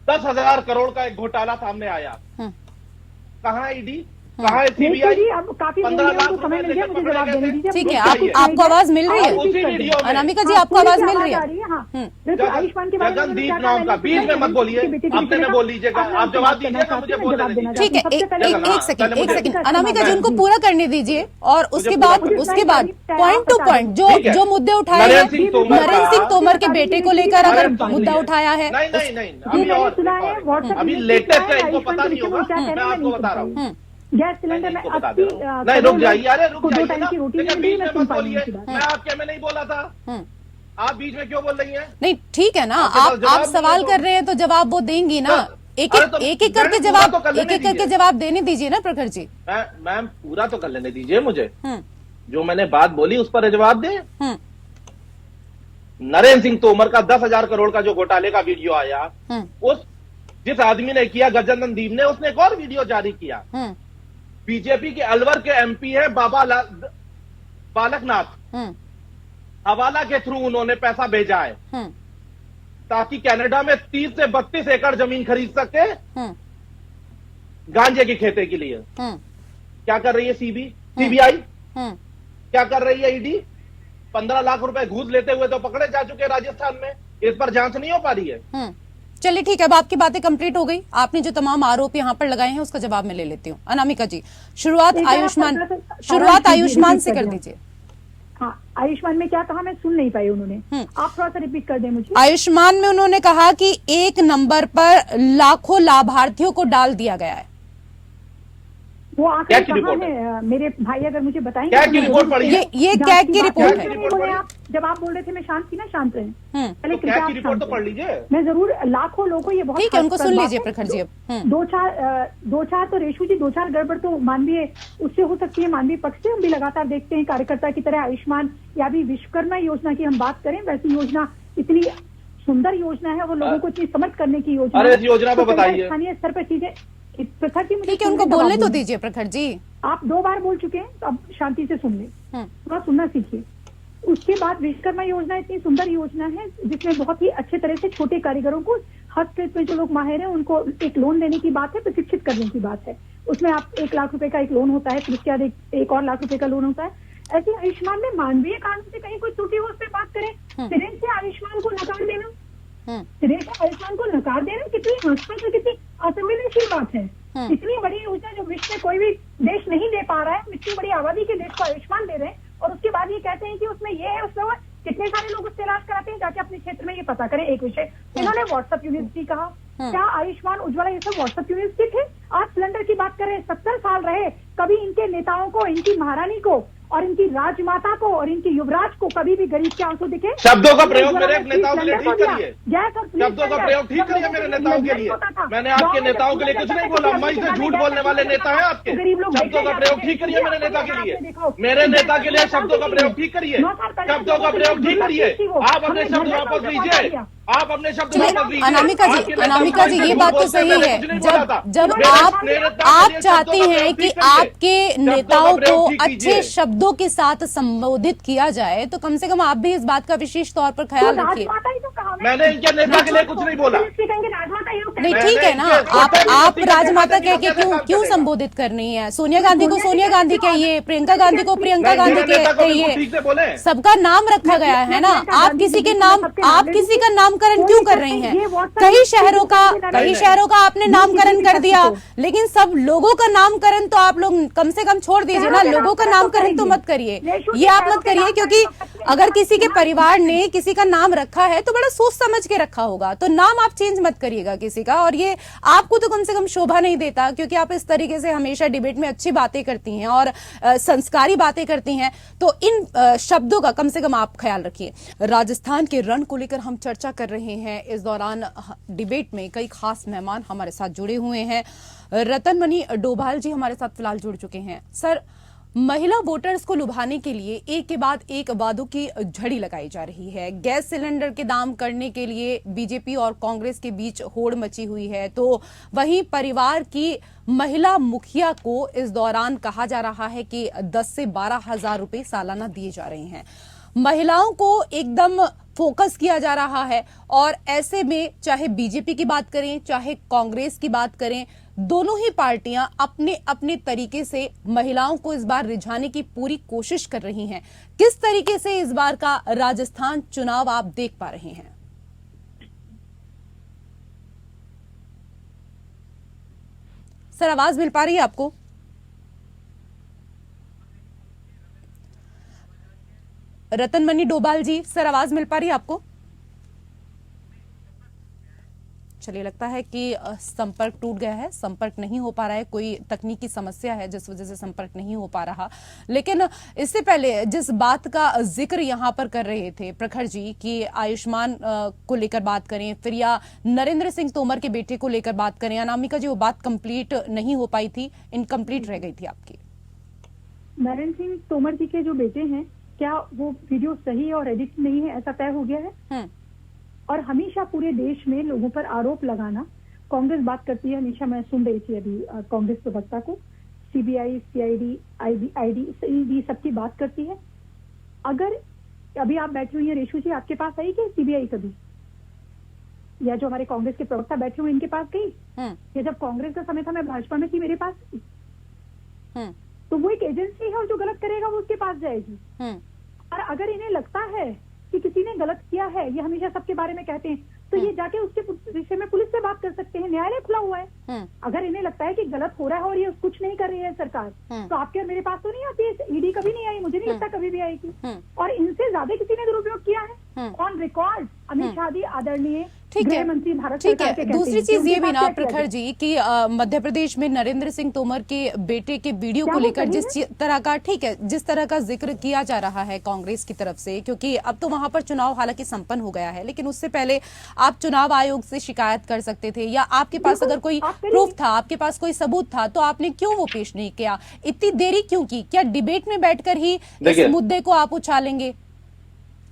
10,000 करोड़ का एक घोटाला सामने आया। कहाँ है ईडी, कहाँ है सीबीआई? जी, अब काफी 15 लाख समय मिल गया, मुझे जवाब देने दीजिए। ठीक है, आपको आवाज मिल रही है? अनामिका जी, आपको आवाज मिल रही है? आयुष्मान के बारे में जगनदीप नाम का बीच में मत बोलिए, अपने में बोल लीजिएगा, आप जवाब दीजिएगा, मुझे बोलने दीजिए। ठीक है, एक सेकंड अनामिका जी, उनको पूरा करने दीजिए और उसके बाद पॉइंट टू पॉइंट जो मुद्दे उठाए हैं, नरेंद्र सिंह तोमर के बेटे को लेकर अगर मुद्दा उठाया है। नहीं, अभी लेटेस्ट है, इनको पता नहीं होगा, मैं आपको बता रहा हूँ। गैस सिलेंडर में 80 नहीं, रुक जाइए, अरे रुक दो जाइए टाइम ना, की रोटी देखिए मिली, बीच मैं में सुन मत पाई बोलिए, उनकी बात। मैं आपके में नहीं बोला था, आप बीच में क्यों बोल रही हैं? नहीं, ठीक है ना, आप सवाल कर रहे हैं तो जवाब वो देंगी ना। एक एक करके जवाब देने दीजिए ना प्रखर जी। मैम पूरा तो कर लेने दीजिए मुझे, जो मैंने बात बोली उस पर जवाब दे। नरेंद्र सिंह तोमर का 10,000 करोड़ का जो घोटाले का वीडियो आया, उस जिस आदमी ने किया, गजानन दीप ने, उसने एक और वीडियो जारी किया। बीजेपी के अलवर के एमपी है बालकनाथ, हवाला के थ्रू उन्होंने पैसा भेजा है ताकि कनाडा में 30 से 32 एकड़ जमीन खरीद सके गांजे की खेती के लिए। क्या कर रही है सीबीआई, क्या कर रही है ईडी? 15 लाख रुपए घूस लेते हुए तो पकड़े जा चुके राजस्थान में, इस पर जांच नहीं हो पा रही है। चलिए ठीक है, अब आपकी बातें कंप्लीट हो गई। आपने जो तमाम आरोप यहाँ पर लगाए हैं उसका जवाब मैं ले लेती हूँ। अनामिका जी, शुरुआत आयुष्मान से कर दीजिए। हाँ, आयुष्मान में क्या कहा, मैं सुन नहीं पाई उन्होंने, आप थोड़ा सा रिपीट कर दें मुझे। आयुष्मान में उन्होंने कहा कि एक नंबर पर लाखों लाभार्थियों को डाल दिया गया है। वो आंकड़े कहाँ है मेरे भाई, अगर मुझे बताएंगे? क्या की रिपोर्ट पढ़ी है? ये क्या की रिपोर्ट है? जब आप बोल रहे थे मैं शांत थी ना, शांत रहे। पहले क्या की रिपोर्ट तो पढ़ लीजिए। मैं जरूर, लाखों लोगों, ये बहुत ठीक है, उनको सुन लीजिए प्रखर जी। अब दो चार तो रेशु जी, 2-4 गड़बड़ तो मानवीय उससे हो सकती है, मानवीय पक्ष से हम भी लगातार देखते हैं कार्यकर्ता की तरह। आयुष्मान या भी विश्वकर्मा योजना की हम बात करें, वैसी योजना इतनी सुंदर योजना है, वो लोगों को इतनी समझ करने की योजना। अरे इस योजना पर बताइए, स्थानीय स्तर पर चीजें। प्रखर जी, ठीक है, उनको बोलने तो दीजिए प्रखर जी। आप 2 बार बोल चुके हैं, तो अब शांति से सुन ले, थोड़ा सुनना सीखिए। उसके बाद विश्वकर्मा योजना इतनी सुंदर योजना है जिसमें बहुत ही अच्छे तरह से छोटे कारीगरों को, हस्तशिल्प में जो लोग माहिर हैं उनको एक लोन देने की बात है, प्रशिक्षित करने की बात है। उसमें आप 1 लाख रुपए का एक लोन होता है, फिर उसके बाद एक और लाख रुपए का लोन होता है। ऐसे आयुष्मान में मानवीय कानून से कहीं कोई त्रुटि हो, उस पर बात करें। सिरेंज से आयुष्मान को नकार देना, सिरेंज से आयुष्मान को नकार देना कितनी हास्यास्पद, कितनी असंवेदनशील बात है। इतनी बड़ी योजना जो विश्व में कोई भी देश नहीं दे पा रहा है, इतनी बड़ी आबादी के देश को आयुष्मान दे रहे हैं, और उसके बाद ये कहते हैं कि उसमें ये है, उसमें वो। कितने सारे लोग उससे इलाज कराते हैं, जाके अपने क्षेत्र में ये पता करें। एक विषय इन्होंने व्हाट्सएप यूनिवर्सिटी कहा, क्या आयुष्मान उज्ज्वला ये सब व्हाट्सएप यूनिवर्सिटी थे? आप सिलेंडर की बात करें, 70 साल रहे, कभी इनके नेताओं को, इनकी महारानी को और इनकी राजमाता को और इनकी युवराज को कभी भी गरीब के आंसू दिखे? शब्दों का प्रयोग मेरे नेताओं के लिए ठीक करिए, शब्दों का प्रयोग ठीक करिए मेरे नेताओं के लिए। मैंने आपके नेताओं के लिए कुछ नहीं बोला, मैं से झूठ बोलने वाले नेता हैं आपके। शब्दों का प्रयोग ठीक करिए मेरे नेता के लिए, मेरे नेता के लिए शब्दों का प्रयोग ठीक करिए, शब्दों का प्रयोग ठीक करिए। आप अपने शब्द वापस लीजिए, आप अपने शब्द वापस लीजिए। अनामिका जी, ये बात तो सही है। जब आप चाहते हैं कि आपके नेताओं को अच्छे शब्दों के साथ संबोधित किया जाए, तो कम से कम आप भी इस बात का विशेष तौर पर ख्याल रखिए। मैंने इनके नेता के लिए कुछ नहीं बोला। नहीं, ठीक है ना, आप राजमाता कह के क्यों संबोधित कर रही हैं? सोनिया गांधी को सोनिया गांधी कहिए, प्रियंका गांधी को प्रियंका गांधी कहिए, सबका नाम रखा गया है ना। आप किसी का नामकरण क्यों कर रही हैं? कई शहरों का आपने नामकरण कर दिया, लेकिन सब लोगों का नामकरण तो आप लोग कम से कम छोड़ दीजिए ना। लोगों का नामकरण तो मत करिए, ये आप मत करिए, क्योंकि अगर किसी के परिवार ने किसी का नाम रखा है तो बड़ा सोच समझ के रखा होगा, तो नाम आप चेंज मत करिएगा किसी का। और ये आपको तो कम से कम शोभा नहीं देता, क्योंकि आप इस तरीके से हमेशा डिबेट में अच्छी बातें करती हैं और संस्कारी बातें करती हैं, तो इन शब्दों का कम से कम आप ख्याल रखिए। राजस्थान के रण को लेकर हम चर्चा कर रहे हैं। इस दौरान डिबेट में कई खास मेहमान हमारे साथ जुड़े हुए हैं। रतनमणि डोभाल जी हमारे साथ फिलहाल जुड़ चुके हैं। सर, महिला वोटर्स को लुभाने के लिए एक के बाद एक वादों की झड़ी लगाई जा रही है। गैस सिलेंडर के दाम करने के लिए बीजेपी और कांग्रेस के बीच होड़ मची हुई है, तो वहीं परिवार की महिला मुखिया को इस दौरान कहा जा रहा है कि 10 से 12 हजार रुपए सालाना दिए जा रहे हैं। महिलाओं को एकदम फोकस किया जा रहा है। और ऐसे में चाहे बीजेपी की बात करें चाहे कांग्रेस की बात करें, दोनों ही पार्टियां अपने अपने तरीके से महिलाओं को इस बार रिझाने की पूरी कोशिश कर रही हैं। किस तरीके से इस बार का राजस्थान चुनाव आप देख पा रहे हैं? सर, आवाज मिल पा रही है आपको? रतनमणि डोभाल जी, सर आवाज मिल पा रही है आपको? चलिए, लगता है कि संपर्क टूट गया है, संपर्क नहीं हो पा रहा है, कोई तकनीकी समस्या है जिस वजह से संपर्क नहीं हो पा रहा। लेकिन इससे पहले जिस बात का जिक्र यहां पर कर रहे थे प्रखर जी कि आयुष्मान को लेकर बात करें, फिर या नरेंद्र सिंह तोमर के बेटे को लेकर बात करें, अनामिका जी वो बात कंप्लीट नहीं हो पाई थी, इनकम्प्लीट रह गई थी आपकी। नरेंद्र सिंह तोमर जी के जो बेटे हैं, क्या वो वीडियो सही और एडिट नहीं है, ऐसा तय हो गया है? और हमेशा पूरे देश में लोगों पर आरोप लगाना, कांग्रेस बात करती है, हमेशा मैं सुन रही थी अभी कांग्रेस प्रवक्ता को, सीबीआई, सीआईडी, ईडी सबकी बात करती है। अगर अभी आप बैठी हुई हैं रेशु जी, आपके पास आई क्या सीबीआई कभी? या जो हमारे कांग्रेस के प्रवक्ता बैठे हुए इनके पास गई? या जब कांग्रेस का समय था मैं भाजपा में थी, मेरे पास तो वो एक एजेंसी है और जो गलत करेगा वो उसके पास जाएगी। और अगर इन्हें लगता है कि किसी ने गलत किया है, ये हमेशा सबके बारे में कहते हैं, तो ये जाके उसके विषय में पुलिस से बात कर सकते हैं, न्यायालय खुला हुआ है। अगर इन्हें लगता है कि गलत हो रहा है और ये कुछ नहीं कर रही है सरकार, तो आपके और मेरे पास तो नहीं आती है, ईडी कभी नहीं आई, मुझे नहीं लगता कभी भी आएगी। और इनसे ज्यादा किसी ने दुरुपयोग किया है ऑन रिकॉर्ड, अमित शाह जी आदरणीय गृह मंत्री भारत सरकार के। दूसरी चीज ये भी ना प्रखर जी कि मध्य प्रदेश में नरेंद्र सिंह तोमर के बेटे के वीडियो को लेकर जिस तरह का, ठीक है, जिस तरह का जिक्र किया जा रहा है कांग्रेस की तरफ से, क्योंकि अब तो वहां पर चुनाव हालांकि संपन्न हो गया है, लेकिन उससे पहले आप चुनाव आयोग से शिकायत कर सकते थे, या आपके पास अगर कोई प्रूफ था, आपके पास कोई सबूत था, तो आपने क्यों वो पेश नहीं किया? इतनी देरी क्यों की? क्या डिबेट में बैठकर ही इस मुद्दे को आप उछालेंगे?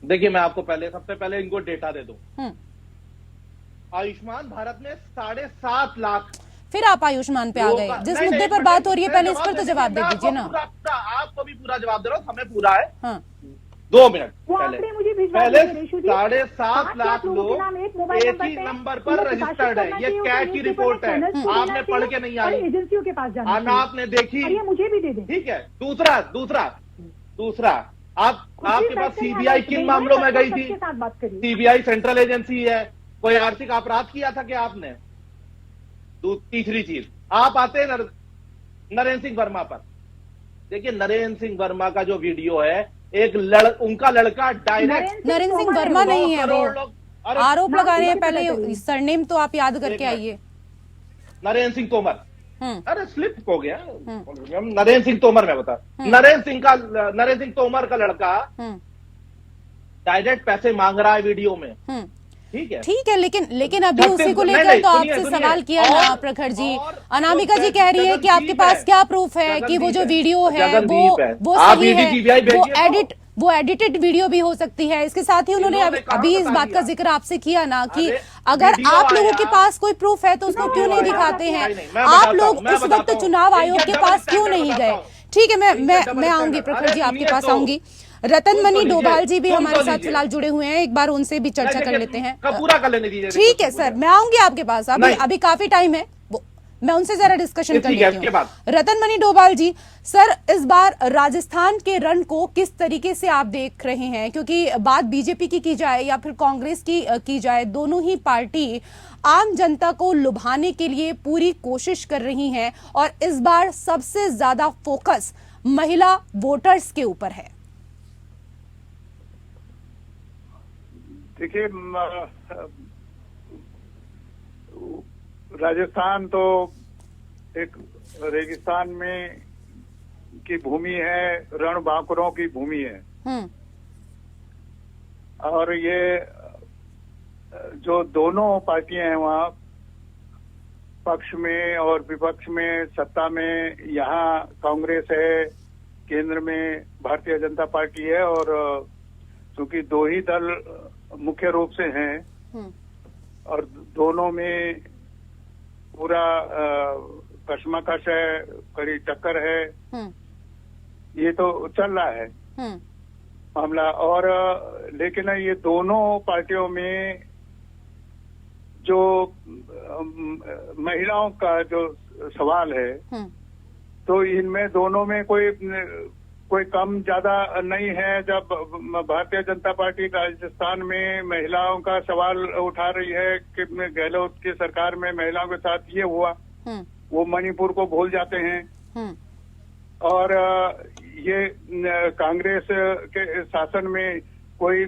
देखिए, मैं आपको सबसे पहले इनको डेटा दे दूं। आयुष्मान भारत में 7.5 लाख। फिर आप आयुष्मान पे आ गए। जिस मुद्दे पर बात हो रही है पहले इस पर तो जवाब दे दीजिए ना। आपको भी पूरा जवाब दे रहा हूँ, समय पूरा है। 2 मिनट पहले 7.5 लाख लोग एक ही नंबर पर रजिस्टर्ड है। ये कैट की रिपोर्ट है, आपने पढ़ के नहीं आई, एजेंसियों के पास जाना, आना आपने देखी, मुझे भी दे दें। ठीक है। दूसरा आपके पास सीबीआई किन मामलों में गई थी? सीबीआई सेंट्रल एजेंसी है। कोई आर्थिक अपराध किया था क्या आपने? तीसरी चीज, आप आते हैं नरेंद्र सिंह वर्मा पर। देखिए, नरेंद्र सिंह वर्मा का जो वीडियो है, उनका लड़का डायरेक्ट, नरेंद्र सिंह वर्मा नहीं है, वो आरोप लगा रहे हैं। पहले सरनेम तो आप याद करके आइए। नरेंद्र सिंह तोमर, अरे स्लिप हो गया, नरेंद्र सिंह तोमर मैं बता, नरेंद्र सिंह तोमर का लड़का डायरेक्ट पैसे मांग रहा है वीडियो में। ठीक है, लेकिन अभी उसी को लेकर तो आपसे सवाल किया ना प्रखर जी। अनामिका जी कह रही है कि आपके पास क्या प्रूफ है कि वो जो वीडियो है वो सही है, वो एडिटेड वीडियो भी हो सकती है। इसके साथ ही उन्होंने अभी इस बात का जिक्र आपसे किया ना कि अगर आप लोगों के पास कोई प्रूफ है तो उसको क्यों नहीं दिखाते हैं? आप लोग उस वक्त चुनाव आयोग के पास क्यों नहीं गए? ठीक है, मैं आऊंगी प्रखर जी, आपके पास आऊंगी। रतनमणि डोभाल जी भी हमारे साथ फिलहाल जुड़े हुए हैं, एक बार उनसे भी चर्चा कर लेते हैं। पूरा कर लेने दीजिए। ठीक है सर, मैं आऊंगी आपके पास, अभी काफी टाइम है, मैं उनसे जरा डिस्कशन कर लेती हूँ। रतनमणि डोभाल जी, सर इस बार राजस्थान के रण को किस तरीके से आप देख रहे हैं? क्योंकि बात बीजेपी की जाए या फिर कांग्रेस की जाए, दोनों ही पार्टी आम जनता को लुभाने के लिए पूरी कोशिश कर रही हैं, और इस बार सबसे ज्यादा फोकस महिला वोटर्स के ऊपर है। देखिए, राजस्थान तो एक रेगिस्तान में की भूमि है, रण बांकुरों की भूमि है। और ये जो दोनों पार्टियां हैं वहाँ पक्ष में और विपक्ष में, सत्ता में, यहाँ कांग्रेस है, केंद्र में भारतीय जनता पार्टी है, और चूंकि दो ही दल मुख्य रूप से हैं और दोनों में पूरा कशमकश है, कड़ी टक्कर है, ये तो चल रहा है। मामला। और लेकिन ये दोनों पार्टियों में जो महिलाओं का जो सवाल है, तो इनमें दोनों में कोई कम ज्यादा नहीं है। जब भारतीय जनता पार्टी राजस्थान में महिलाओं का सवाल उठा रही है कि गहलोत की सरकार में महिलाओं के साथ ये हुआ, वो मणिपुर को भूल जाते हैं। और ये कांग्रेस के शासन में कोई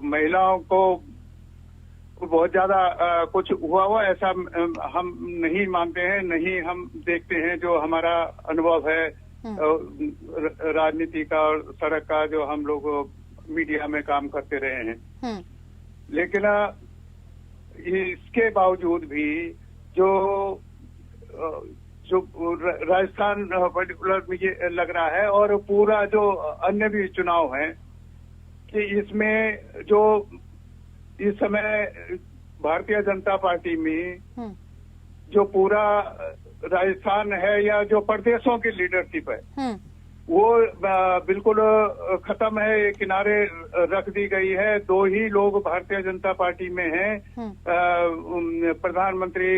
महिलाओं को बहुत ज्यादा कुछ हुआ ऐसा हम नहीं मानते हैं, नहीं हम देखते हैं। जो हमारा अनुभव है राजनीति का और सड़क का, जो हम लोग मीडिया में काम करते रहे हैं। लेकिन इसके बावजूद भी जो राजस्थान पर्टिकुलर में ये लग रहा है, और पूरा जो अन्य भी चुनाव है, कि इसमें जो इस समय भारतीय जनता पार्टी में जो पूरा राजस्थान है या जो प्रदेशों की लीडरशिप है, वो बिल्कुल खत्म है, किनारे रख दी गई है। दो ही लोग भारतीय जनता पार्टी में हैं, प्रधानमंत्री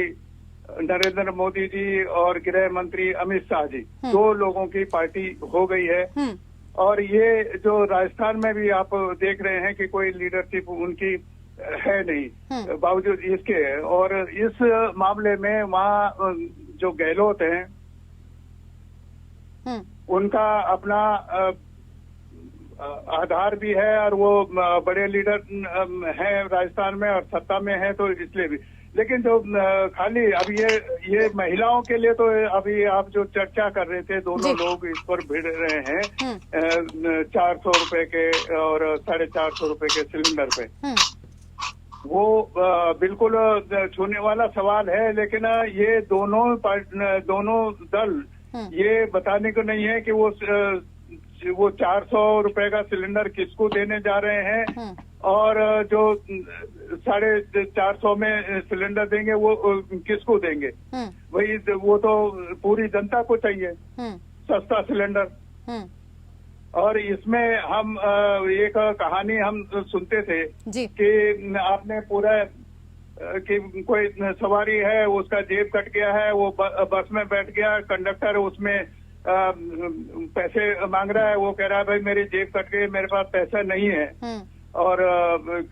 नरेंद्र मोदी जी और गृह मंत्री अमित शाह जी। दो लोगों की पार्टी हो गई है। और ये जो राजस्थान में भी आप देख रहे हैं कि कोई लीडरशिप उनकी है नहीं, बावजूद इसके। और इस मामले में वहाँ जो गहलोत हैं, उनका अपना आधार भी है, और वो बड़े लीडर हैं राजस्थान में और सत्ता में है, तो इसलिए भी। लेकिन जो खाली अब ये महिलाओं के लिए, तो अभी आप जो चर्चा कर रहे थे, दोनों लोग इस पर भिड़ रहे हैं 400 रुपए के और 450 रुपए के सिलेंडर पे। वो बिल्कुल छूने वाला सवाल है। लेकिन ये दोनों दल ये बताने को नहीं है कि वो 400 रुपए का सिलेंडर किसको देने जा रहे हैं, और जो 450 में सिलेंडर देंगे वो किसको देंगे। वही वो तो पूरी जनता को चाहिए सस्ता सिलेंडर। और इसमें हम एक कहानी हम सुनते थे कि आपने पूरा कि कोई सवारी है, उसका जेब कट गया है, वो बस में बैठ गया, कंडक्टर उसमें पैसे मांग रहा है, वो कह रहा है भाई मेरी जेब कट गई, मेरे पास पैसा नहीं है। और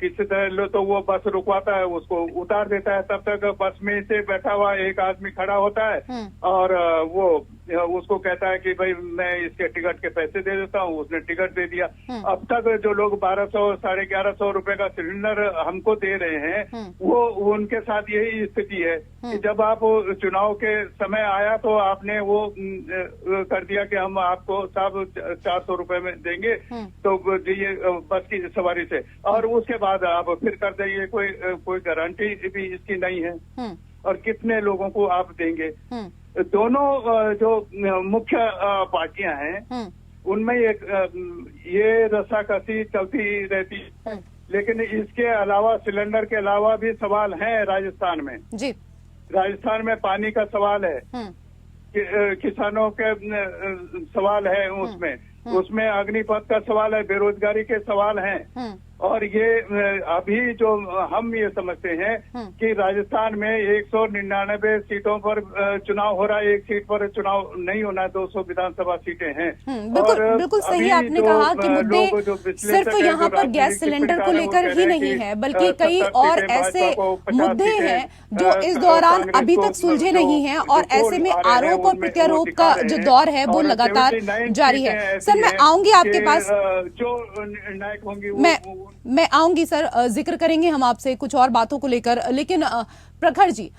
किसी तरह तो वो बस रुकवाता है, उसको उतार देता है। तब तक बस में से बैठा हुआ एक आदमी खड़ा होता है और वो उसको कहता है कि भाई मैं इसके टिकट के पैसे दे देता हूँ। उसने टिकट दे दिया। अब तक जो लोग 1200 1150 रुपए का सिलेंडर हमको दे रहे हैं, वो उनके साथ यही स्थिति है कि जब आप चुनाव के समय आया तो आपने वो कर दिया कि हम आपको साहब 400 रुपए में देंगे, तो ये बस की सवारी से। और उसके बाद आप फिर कर देंगे, कोई गारंटी भी इसकी नहीं है। और कितने लोगों को आप देंगे। दोनों जो मुख्य पार्टियां हैं उनमें ये रस्साकसी चलती रहती है। लेकिन इसके अलावा सिलेंडर के अलावा भी सवाल हैं राजस्थान में। जी राजस्थान में पानी का सवाल है, किसानों के सवाल है, उसमें अग्निपथ का सवाल है, बेरोजगारी के सवाल हैं। और ये अभी जो हम ये समझते हैं कि राजस्थान में 199 सीटों पर चुनाव हो रहा है, एक सीट पर चुनाव नहीं होना, 200 विधानसभा सीटें हैं। बिल्कुल सही आपने कहा कि मुद्दे सिर्फ यहाँ पर गैस सिलेंडर को लेकर ही नहीं है, बल्कि कई और ऐसे मुद्दे हैं जो इस दौरान अभी तक सुलझे नहीं हैं। और ऐसे में आरोप और प्रत्यारोप का जो दौर है वो लगातार जारी है। सर मैं आऊंगी आपके पास, जो निर्णायक होंगी मैं आऊंगी सर, जिक्र करेंगे हम आपसे कुछ और बातों को लेकर। लेकिन प्रखर जी,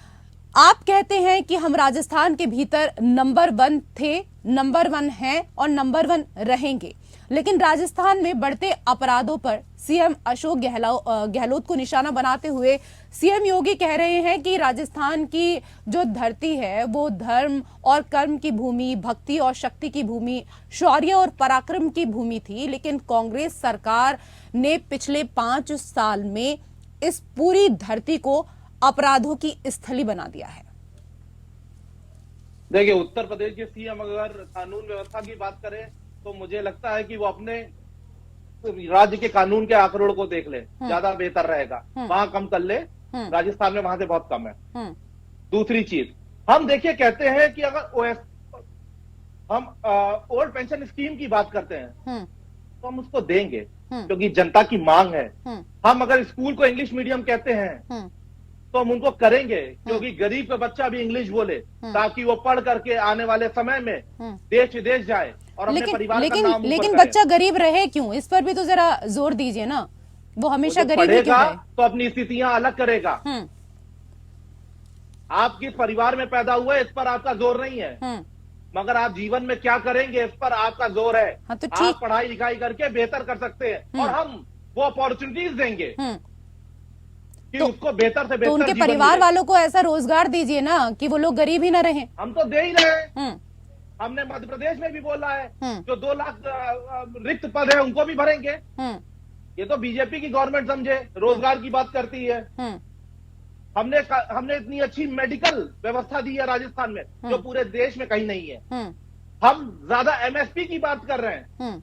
आप कहते हैं कि हम राजस्थान के भीतर नंबर 1 थे, नंबर 1 हैं और नंबर 1 रहेंगे। लेकिन राजस्थान में बढ़ते अपराधों पर सीएम अशोक गहलोत को निशाना बनाते हुए सीएम योगी कह रहे हैं कि राजस्थान की जो धरती है वो धर्म और कर्म की भूमि, भक्ति और शक्ति की भूमि, शौर्य और पराक्रम की भूमि थी। लेकिन कांग्रेस सरकार ने पिछले 5 साल में इस पूरी धरती को अपराधों की स्थली बना दिया है। देखिए, उत्तर प्रदेश के सीएम अगर कानून व्यवस्था की बात करें तो मुझे लगता है कि वो अपने राज्य के कानून के आंकड़ों को देख ले, ज्यादा बेहतर रहेगा। वहां कम कर ले, राजस्थान में वहां से बहुत कम है। दूसरी चीज, हम देखिए कहते हैं कि अगर हम ओल्ड पेंशन स्कीम की बात करते हैं तो हम उसको देंगे क्योंकि जनता की मांग है। हम अगर स्कूल को इंग्लिश मीडियम कहते हैं तो हम उनको करेंगे क्योंकि गरीब का बच्चा भी इंग्लिश बोले, ताकि वो पढ़ करके आने वाले समय में देश विदेश जाए और अपने परिवार का नाम ऊपर लेकिन करे। बच्चा गरीब रहे क्यों, इस पर भी तो जरा जोर दीजिए ना। वो हमेशा वो जो गरीब ही क्यों पढ़ेगा रहे? तो अपनी स्थितियां अलग करेगा। आप किस परिवार में पैदा हुए इस पर आपका जोर नहीं है, मगर आप जीवन में क्या करेंगे इस पर आपका जोर है। हाँ, तो ठीक। आप पढ़ाई लिखाई करके बेहतर कर सकते हैं और हम वो अपॉर्चुनिटीज देंगे कि उसको बेहतर से बेहतर तो उनके जीवन परिवार मिले। वालों को ऐसा रोजगार दीजिए ना कि वो लोग गरीब ही ना रहें। हम तो दे ही रहे हैं। हमने मध्य प्रदेश में भी बोला है जो 2 लाख रिक्त पद है उनको भी भरेंगे। ये तो बीजेपी की गवर्नमेंट समझे रोजगार की बात करती है। हमने इतनी अच्छी मेडिकल व्यवस्था दी है राजस्थान में जो पूरे देश में कहीं नहीं है। हम ज्यादा एमएसपी की बात कर रहे हैं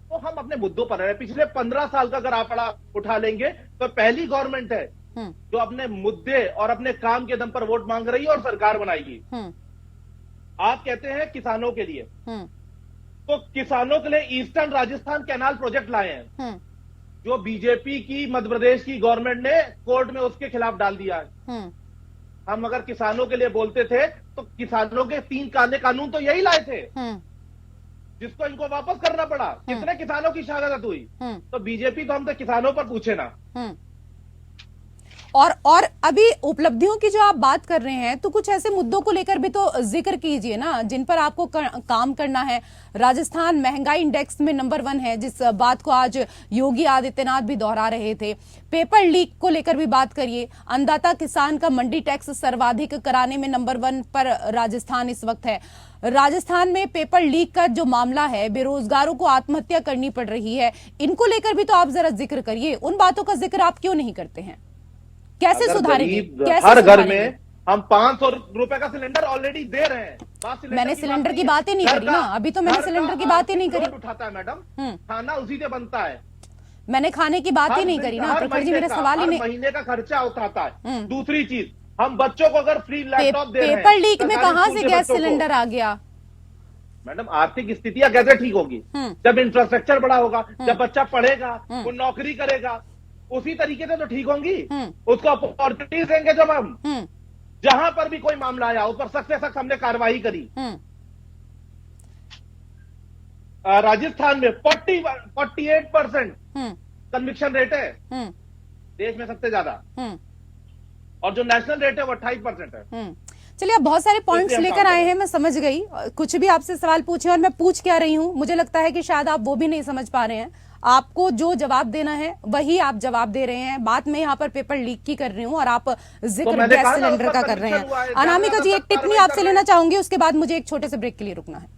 तो हम अपने मुद्दों पर हैं। पिछले 15 साल का अगर आंकड़ा उठा लेंगे तो पहली गवर्नमेंट है जो अपने मुद्दे और अपने काम के दम पर वोट मांग रही है और सरकार बनाएगी। आप कहते हैं किसानों के लिए, तो किसानों के लिए ईस्टर्न राजस्थान कैनाल प्रोजेक्ट लाए हैं जो बीजेपी की मध्य प्रदेश की गवर्नमेंट ने कोर्ट में उसके खिलाफ डाल दिया है। हम अगर किसानों के लिए बोलते थे तो किसानों के 3 काले कानून तो यही लाए थे जिसको इनको वापस करना पड़ा। कितने किसानों की शहादत हुई? तो बीजेपी तो हमसे किसानों पर पूछे ना। और अभी उपलब्धियों की जो आप बात कर रहे हैं तो कुछ ऐसे मुद्दों को लेकर भी तो जिक्र कीजिए ना जिन पर आपको काम करना है। राजस्थान महंगाई इंडेक्स में नंबर 1 है, जिस बात को आज योगी आदित्यनाथ भी दोहरा रहे थे। पेपर लीक को लेकर भी बात करिए। अन्नदाता किसान का मंडी टैक्स सर्वाधिक कराने में नंबर 1 पर राजस्थान इस वक्त है। राजस्थान में पेपर लीक का जो मामला है, बेरोजगारों को आत्महत्या करनी पड़ रही है, इनको लेकर भी तो आप जरा जिक्र करिए। उन बातों का जिक्र आप क्यों नहीं करते हैं? कैसे सुधारेंगे? कैसे हर घर सुधारेंगे? में हम 500 रुपए का सिलेंडर ऑलरेडी दे रहे हैं। मैंने सिलेंडर की बात ही नहीं करी ना, अभी तो मैंने सिलेंडर की बात ही नहीं करी। उठाता है मैडम, खाना उसी से बनता है। मैंने खाने की बात ही नहीं करी ना प्रखर जी, मेरा सवाल ही नहीं। महीने का खर्चा उठाता है। दूसरी चीज, हम बच्चों को अगर फ्री लैपटॉप दे रहे हैं, पेपर लीक में सरकारी कहां स्कूल से के गैस बच्चों को। सिलेंडर आ गया? मैडम आर्थिक स्थितियां कैसे ठीक होगी? जब इंफ्रास्ट्रक्चर बड़ा होगा, जब बच्चा पढ़ेगा, वो नौकरी करेगा, उसी तरीके से तो ठीक होंगी। उसको अपॉर्चुनिटीज देंगे जब हम। जहां पर भी कोई मामला आया उस पर सख्त से सख्त हमने कार्रवाई करी। राजस्थान में 48% कन्विक्शन रेट है, देश में सबसे ज्यादा। और जो नेशनल रेट है वो 28% है। चलिए, आप बहुत सारे पॉइंट्स लेकर आए हैं, मैं समझ गई। कुछ भी आपसे सवाल पूछे और मैं पूछ क्या रही हूं, मुझे लगता है कि शायद आप वो भी नहीं समझ पा रहे हैं। आपको जो जवाब देना है वही आप जवाब दे रहे हैं। बात मैं यहाँ पर पेपर लीक की कर रही हूँ और आप जिक्र गैस सिलेंडर का कर रहे हैं। अनामिका जी, एक टिप्पणी आपसे लेना चाहूंगी, उसके बाद मुझे एक छोटे से ब्रेक के लिए रुकना है।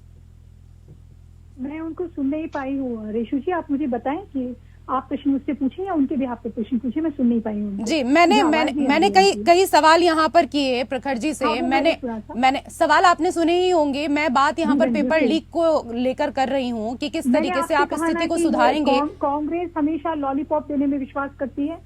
मैं उनको सुन नहीं पाई हूँ। रेशु जी, आप मुझे बताएं कि आप प्रश्न मुझसे पूछे या उनके भी आप पे प्रश्न पूछे, मैं सुन नहीं पाई हूँ। जी, मैंने कई सवाल यहाँ पर किए प्रखर जी से। मैंने सवाल आपने सुने ही होंगे। मैं बात यहाँ पर पेपर लीक को लेकर कर रही हूँ कि किस तरीके से आप स्थिति को सुधारेंगे। कांग्रेस हमेशा लॉलीपॉप देने में विश्वास करती है।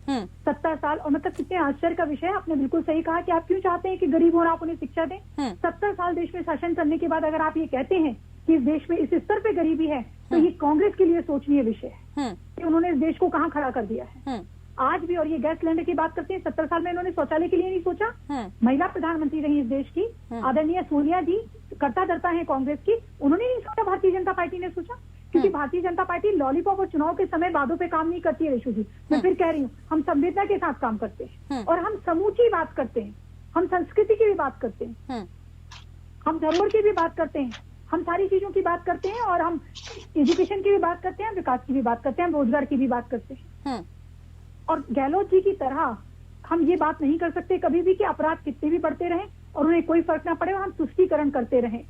70 साल, और मतलब कितने आश्चर्य का विषय है। आपने बिल्कुल सही कहा कि आप क्यों चाहते हैं कि गरीब हो और आप उन्हें शिक्षा दें। 70 साल देश में शासन करने के बाद अगर आप ये कहते हैं कि इस देश में इस स्तर पे गरीबी है तो ये कांग्रेस के लिए सोचनीय विषय है कि उन्होंने इस देश को कहाँ खड़ा कर दिया है। आज भी, और ये गैस सिलेंडर की बात करते हैं, 70 साल में इन्होंने शौचालय के लिए नहीं सोचा। महिला प्रधानमंत्री रही इस देश की, आदरणीय सोनिया जी करता धरता है कांग्रेस की, उन्होंने नहीं सोचा, भारतीय जनता पार्टी ने सोचा। क्योंकि भारतीय जनता पार्टी लॉलीपॉप और चुनाव के समय वादों पे काम नहीं करती है। रेशु जी, मैं फिर कह रही हूँ, हम संवेदना के साथ काम करते हैं और हम समूची बात करते हैं। हम संस्कृति की भी बात करते हैं, हम धरोहर की भी बात करते हैं, हम सारी चीजों की बात करते हैं और हम एजुकेशन की भी बात करते हैं, विकास की भी बात करते हैं, रोजगार की भी बात करते हैं। और गहलोत जी की तरह हम ये बात नहीं कर सकते कभी भी कि अपराध कितने भी बढ़ते रहें और उन्हें कोई फर्क ना पड़े और हम तुष्टीकरण करते रहें।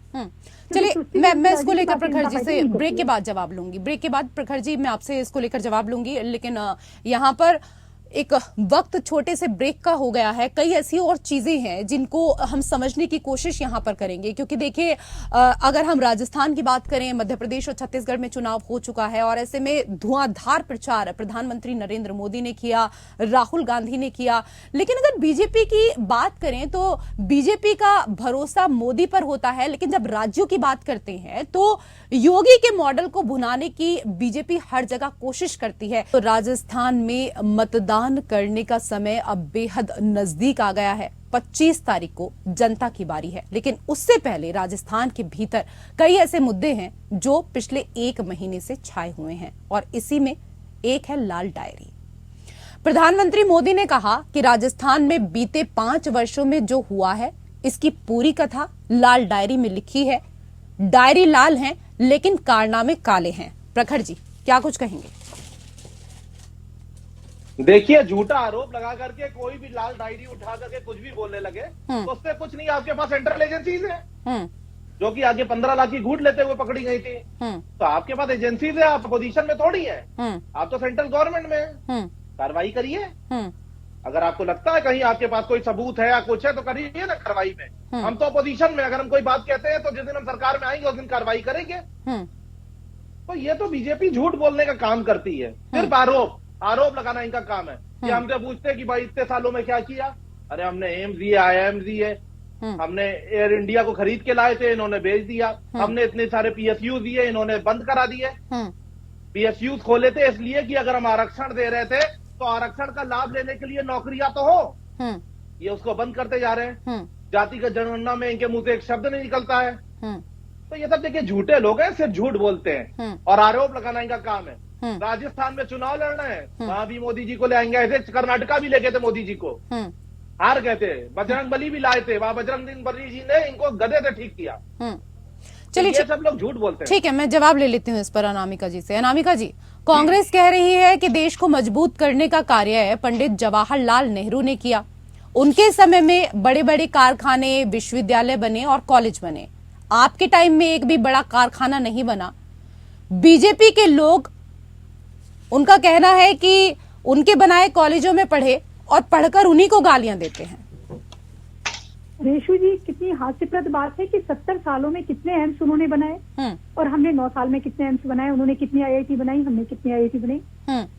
चलिए, मैं इसको लेकर प्रखर जी से ब्रेक के बाद जवाब लूंगी। ब्रेक के बाद प्रखर जी मैं आपसे इसको लेकर जवाब लूंगी। लेकिन यहाँ पर एक वक्त छोटे से ब्रेक का हो गया है। कई ऐसी और चीजें हैं जिनको हम समझने की कोशिश यहां पर करेंगे, क्योंकि देखिए अगर हम राजस्थान की बात करें, मध्य प्रदेश और छत्तीसगढ़ में चुनाव हो चुका है और ऐसे में धुआंधार प्रचार प्रधानमंत्री नरेंद्र मोदी ने किया, राहुल गांधी ने किया। लेकिन अगर बीजेपी की बात करें तो बीजेपी का भरोसा मोदी पर होता है, लेकिन जब राज्यों की बात करते हैं तो योगी के मॉडल को भुनाने की बीजेपी हर जगह कोशिश करती है। तो राजस्थान में मतदान करने का समय अब बेहद नजदीक आ गया है। 25 तारीख को जनता की बारी है, लेकिन उससे पहले राजस्थान के भीतर कई ऐसे मुद्दे हैं जो पिछले 1 महीने से छाए हुए हैं और इसी में एक है लाल डायरी। प्रधानमंत्री मोदी ने कहा कि राजस्थान में बीते 5 वर्षों में जो हुआ है इसकी पूरी कथा लाल डायरी में लिखी है। डायरी लाल है लेकिन कारनामे काले हैं। प्रखर जी, क्या कुछ कहेंगे? देखिए, झूठा आरोप लगा करके कोई भी लाल डायरी उठा करके कुछ भी बोलने लगे तो उससे कुछ नहीं। आपके पास सेंट्रल एजेंसीज है जो कि आगे 15 लाख की घूट लेते हुए पकड़ी गई थी। तो आपके पास एजेंसीज है, आप अपोजिशन में थोड़ी है, आप तो सेंट्रल गवर्नमेंट में है। कार्रवाई करिए। अगर आपको लगता है कहीं आपके पास कोई सबूत है या कुछ है तो करिए ना कार्रवाई में। हम तो अपोजिशन में, अगर हम कोई बात कहते हैं तो जिस दिन हम सरकार में आएंगे उस दिन कार्रवाई करेंगे। तो ये तो बीजेपी झूठ बोलने का काम करती है, सिर्फ आरोप लगाना इनका काम है। कि हमसे पूछते हैं कि भाई इतने सालों में क्या किया? अरे हमने एम्स दिए, IIMs दिए, हमने एयर इंडिया को खरीद के लाए थे, इन्होंने बेच दिया। हमने इतने सारे PSU दिए, इन्होंने बंद करा दिए। PSU खोले थे इसलिए कि अगर हम आरक्षण दे रहे थे तो आरक्षण का लाभ लेने के लिए नौकरियां तो हो। ये उसको बंद करते जा रहे हैं। जातिगत जनगणना में इनके मुंह से एक शब्द नहीं निकलता है। तो ये सब देखिए झूठे लोग हैं, सिर्फ झूठ बोलते हैं और आरोप लगाना इनका काम है। राजस्थान में चुनाव लड़ना है, वहां भी मोदी जी को ले आएंगे। ऐसे कर्नाटका भी लेके थे मोदी जी को, हार गए थे। बजरंग बली भी लाए थे, वहां बजरंग बली जी ने इनको गधे से ठीक किया। चलिए, ये सब लोग झूठ बोलते हैं। ठीक है, मैं जवाब ले लेती हूँ इस पर अनामिका जी से। अनामिका जी, कांग्रेस कह रही है कि देश को मजबूत करने का कार्य पंडित जवाहरलाल नेहरू ने किया। उनके समय में बड़े बड़े कारखाने, विश्वविद्यालय बने और कॉलेज बने। आपके टाइम में एक भी बड़ा कारखाना नहीं बना। बीजेपी के लोग, उनका कहना है कि उनके बनाए कॉलेजों में पढ़े और पढ़कर उन्हीं को गालियां देते हैं। रेशु जी, कितनी हास्यप्रद बात है कि 70 सालों में कितने एम्स उन्होंने बनाए और हमने 9 साल में कितने एम्स बनाए। उन्होंने कितनी IIT बनाई, हमने कितनी IIT बनाई।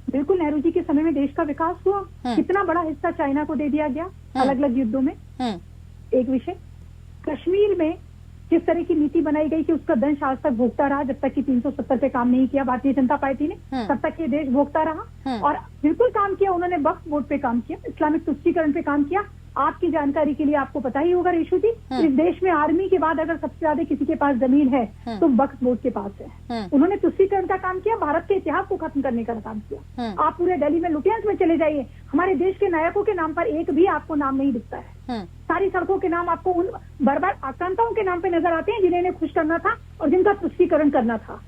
बिल्कुल, नेहरू जी के समय में देश का विकास हुआ। कितना बड़ा हिस्सा चाइना को दे दिया गया अलग अलग युद्धों में। एक विषय, कश्मीर में किस तरह की नीति बनाई गई कि उसका दंश आज तक भोगता रहा। जब तक कि 370 पे काम नहीं किया भारतीय जनता पार्टी ने, तब तक ये देश भोगता रहा। और बिल्कुल काम किया उन्होंने, वक्फ बोर्ड पे काम किया, इस्लामिक तुष्टीकरण पे काम किया। आपकी जानकारी के लिए आपको पता ही होगा रेशु जी, इस देश में आर्मी के बाद अगर सबसे ज्यादा किसी के पास जमीन है तो वक्फ बोर्ड के पास है। उन्होंने तुष्टीकरण का काम किया, भारत के इतिहास को खत्म करने का काम किया। आप पूरे दिल्ली में लुटियंस में चले जाइए, हमारे देश के नायकों के नाम पर एक भी आपको नाम नहीं दिखता है। सारी सड़कों के नाम आपको उन बर्बाद आक्रांताओं के नाम पे नजर आते हैं जिन्हें इन्हें खुश करना था और जिनका तुष्टीकरण करना था।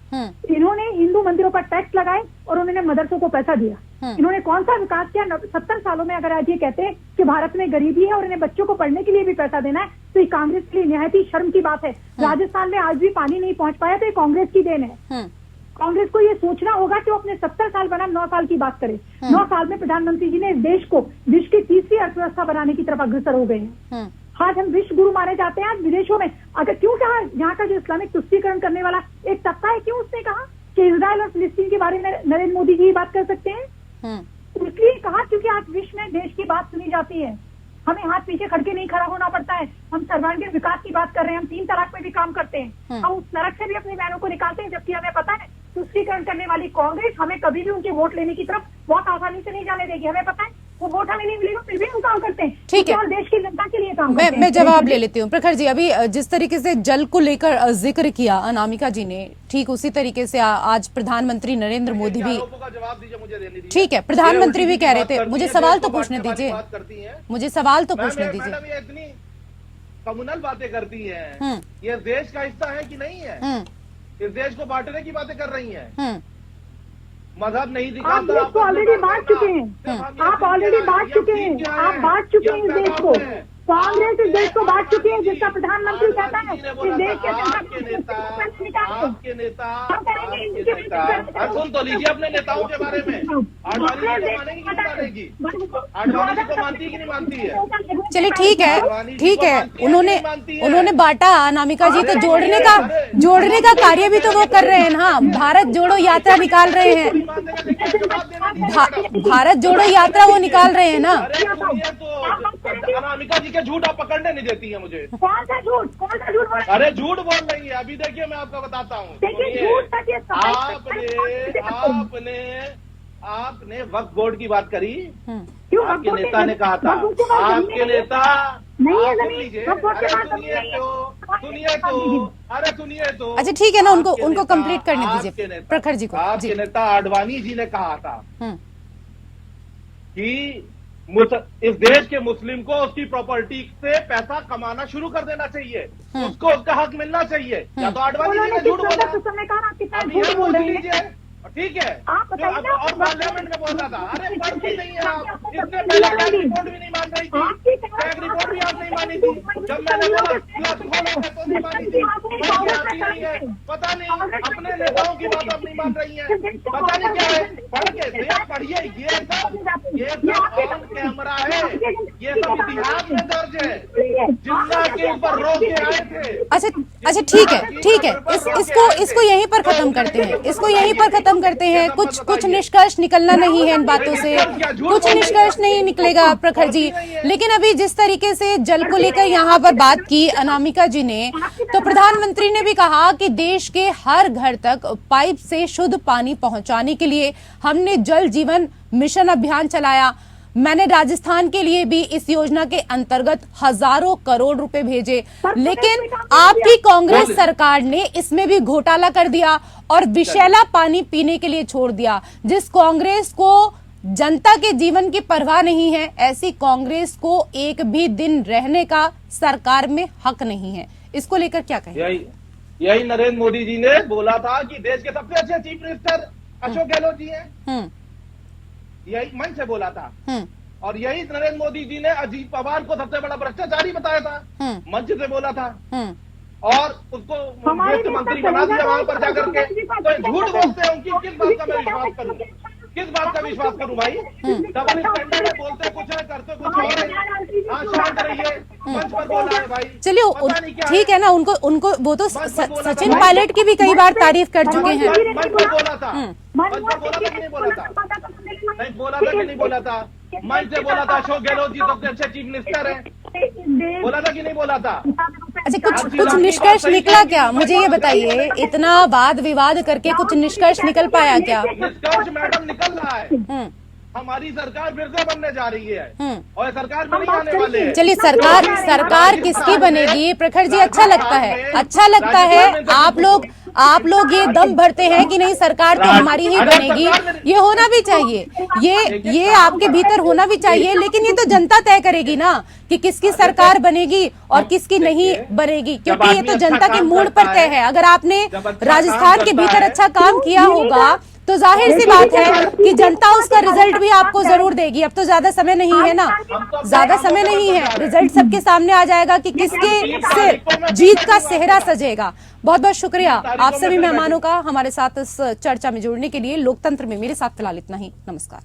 इन्होंने हिंदू मंदिरों पर टैक्स लगाए और उन्होंने मदरसों को पैसा दिया। इन्होंने कौन सा विकास किया? 70 सालों में अगर आज ये कहते हैं कि भारत में गरीबी है और इन्हें बच्चों को पढ़ने के लिए भी पैसा देना है, तो ये कांग्रेस के लिए निहायत ही शर्म की बात है। राजस्थान में आज भी पानी नहीं पहुंच पाया तो ये कांग्रेस की देन है। कांग्रेस को ये सोचना होगा कि वो अपने 70 साल बनाम 9 साल की बात करे। 9 साल में प्रधानमंत्री जी ने इस देश को विश्व की तीसरी अर्थव्यवस्था बनाने की तरफ अग्रसर हो गए हैं। आज हम विश्व गुरु माने जाते हैं। आज विदेशों में अगर क्यों कहा, यहाँ का जो इस्लामिक तुष्टीकरण करने वाला एक तबका है, क्यों उसने कहा कि इजराइल और फिलिस्तीन के बारे में नरेंद्र मोदी जी बात कर सकते हैं? इसलिए कहा क्योंकि आज विश्व में देश की बात सुनी जाती है। हमें हाथ पीछे खड़के नहीं खड़ा होना पड़ता है। हम सर्वांगीण विकास की बात कर रहे हैं, हम 3 तलाक पे भी काम करते हैं, हम उस नरक से भी अपनी बहनों को निकालते हैं। जबकि हमें पता है तुष्टीकरण करने वाली कांग्रेस हमें कभी भी उनके वोट लेने की तरफ बहुत आसानी से नहीं जाने देगी। हमें पता है वो वोट हमें नहीं मिलेगा, फिर भी हम काम करते हैं। ठीक है, और देश की जनता के लिए काम करते हैं। मैं जवाब ले लेती हूँ। प्रखर जी, अभी जिस तरीके से जल को लेकर जिक्र किया अनामिका जी ने, ठीक उसी तरीके से आज प्रधानमंत्री नरेंद्र मोदी भी, जवाब दीजिए मुझे देने दीजिए। ठीक है, प्रधानमंत्री भी कह रहे थे। मुझे सवाल तो पूछने दीजिए, मुझे सवाल तो पूछने दीजिए। ये इतनी कम्युनल बातें करती है, ये देश का हिस्सा है कि नहीं है? इस देश को बांटने की बातें कर रही है। मजहब नहीं दिखाता। आप देश को ऑलरेडी बांट चुके हैं। आप ऑलरेडी बांट चुके हैं। आप बांट चुके हैं इस देश को। कांग्रेस इस देश को बांट चुकी है, जिसका प्रधानमंत्री कहता है इस देश के आपके नेता सुन तो लीजिए अपने नेताओं के बारे में। आडवाणी जी को मानेगी कि नहीं मानेगी? आडवाणी जी को मानती है कि नहीं मानती है? चलिए ठीक है, ठीक है, उन्होंने बांटा अनामिका जी, तो जोड़ने का कार्य भी तो वो कर रहे हैं ना। भारत जोड़ो यात्रा निकाल रहे हैं, भारत जोड़ो यात्रा वो निकाल रहे हैं ना। तो अनामिका जी के झूठ आप पकड़ने नहीं देती है मुझे। कौन सा झूठ बोल? अरे झूठ बोल रही है। अभी देखिए मैं आपको बताता हूँ। आपने वक्फ बोर्ड की बात करी, आपके नेता ने कहा था, आपके नेता सुनिए तो अच्छा ठीक है ना, उनको कंप्लीट करने दीजिए प्रखर जी को। आपके नेता आडवाणी जी ने कहा था कि इस देश के मुस्लिम को उसकी प्रॉपर्टी से पैसा कमाना शुरू कर देना चाहिए, उसको उसका हक मिलना चाहिए। या तो आडवाणी जी ने झूठ बोला, अब यह बोल लीजिए, ठीक है। और पार्लियामेंट में बोल रहा था, अरे पढ़ती नहीं है आप, इसने पहले टैग रिपोर्ट भी नहीं मान रही थी, टैग रिपोर्ट भी आप नहीं मानी थी। जब मैंने बोला तो नहीं मानी थी, आती नहीं है। पता नहीं अपने नेताओं की बात आप नहीं मान रही है, पता नहीं क्या है। पढ़ के भैया पढ़िए, ये सब ऑन कैमरा है, ये सब इतिहास में दर्ज है। जिन्ना के ऊपर रोक के आए थे। अच्छा ठीक है, इसको यहीं पर खत्म करते हैं, इसको यहीं पर खत्म करते हैं। कुछ निष्कर्ष निकलना नहीं है इन बातों से, कुछ निष्कर्ष नहीं निकलेगा प्रखर जी। लेकिन अभी जिस तरीके से जल को लेकर यहाँ पर बात की अनामिका जी ने, तो प्रधानमंत्री ने भी कहा कि देश के हर घर तक पाइप से शुद्ध पानी पहुंचाने के लिए हमने जल जीवन मिशन अभियान चलाया। मैंने राजस्थान के लिए भी इस योजना के अंतर्गत हजारों करोड़ रुपए भेजे, लेकिन आपकी कांग्रेस सरकार ने इसमें भी घोटाला कर दिया और विषैला पानी पीने के लिए छोड़ दिया। जिस कांग्रेस को जनता के जीवन की परवाह नहीं है, ऐसी कांग्रेस को एक भी दिन रहने का सरकार में हक नहीं है। इसको लेकर क्या कहें? यही नरेंद्र मोदी जी ने बोला था कि देश के सबसे अच्छे चीफ मिनिस्टर अशोक गहलोत जी हैं, यही मंच से बोला था। और यही नरेंद्र मोदी जी ने अजीत पवार को सबसे बड़ा भ्रष्टाचारी बताया था, मंच से बोला था, और उसको वित्त मंत्री बना दिया वहां पर जाकर के। तो झूठ बोलते हैं, उनकी किस बात का मैं विश्वास करूं? किस बात का विश्वास करूं भाई? डबल स्टैंडर्ड है, बोलते कुछ है करते कुछ और है। हाँ शांत रहिए, मंच पर बोला है भाई। चलिए ठीक है ना, उनको वो तो सचिन पायलट की भी कई बार तारीफ कर चुके हैं। मंच पर बोला था, मंच पर बोला था कि नहीं बोला था? नहीं बोला था कि नहीं बोला था? मंच से बोला था अशोक गहलोत जी सबसे अच्छे चीफ मिनिस्टर हैं, बोला था कि नहीं बोला था? अच्छा कुछ निष्कर्ष निकला क्या, मुझे ये बताइए। इतना वाद विवाद करके कुछ निष्कर्ष निकल पाया क्या? निष्कर्ष मैडम निकल रहा है। हमारी सरकार फिर से बनने जा रही है और सरकार में नहीं आने वाले हैं। चलिए सरकार किसकी बनेगी प्रखर जी? अच्छा लगता है आप लोग ये दम भरते हैं कि नहीं सरकार तो हमारी ही बनेगी। ये होना भी चाहिए, ये आपके भीतर होना भी चाहिए, लेकिन ये तो जनता तय करेगी ना कि किसकी सरकार बनेगी और किसकी नहीं बनेगी, क्योंकि ये तो जनता के मूड पर तय है। अगर आपने राजस्थान के भीतर अच्छा काम किया होगा तो जाहिर सी बात है कि जनता उसका रिजल्ट भी आपको जरूर देगी। अब तो ज्यादा समय नहीं है ना, ज्यादा समय नहीं है, रिजल्ट सबके सामने आ जाएगा कि किसके से जीत का सेहरा सजेगा। बहुत बहुत शुक्रिया आप सभी मेहमानों का हमारे साथ इस चर्चा में जुड़ने के लिए। लोकतंत्र में मेरे साथ फिलहाल इतना ही। नमस्कार।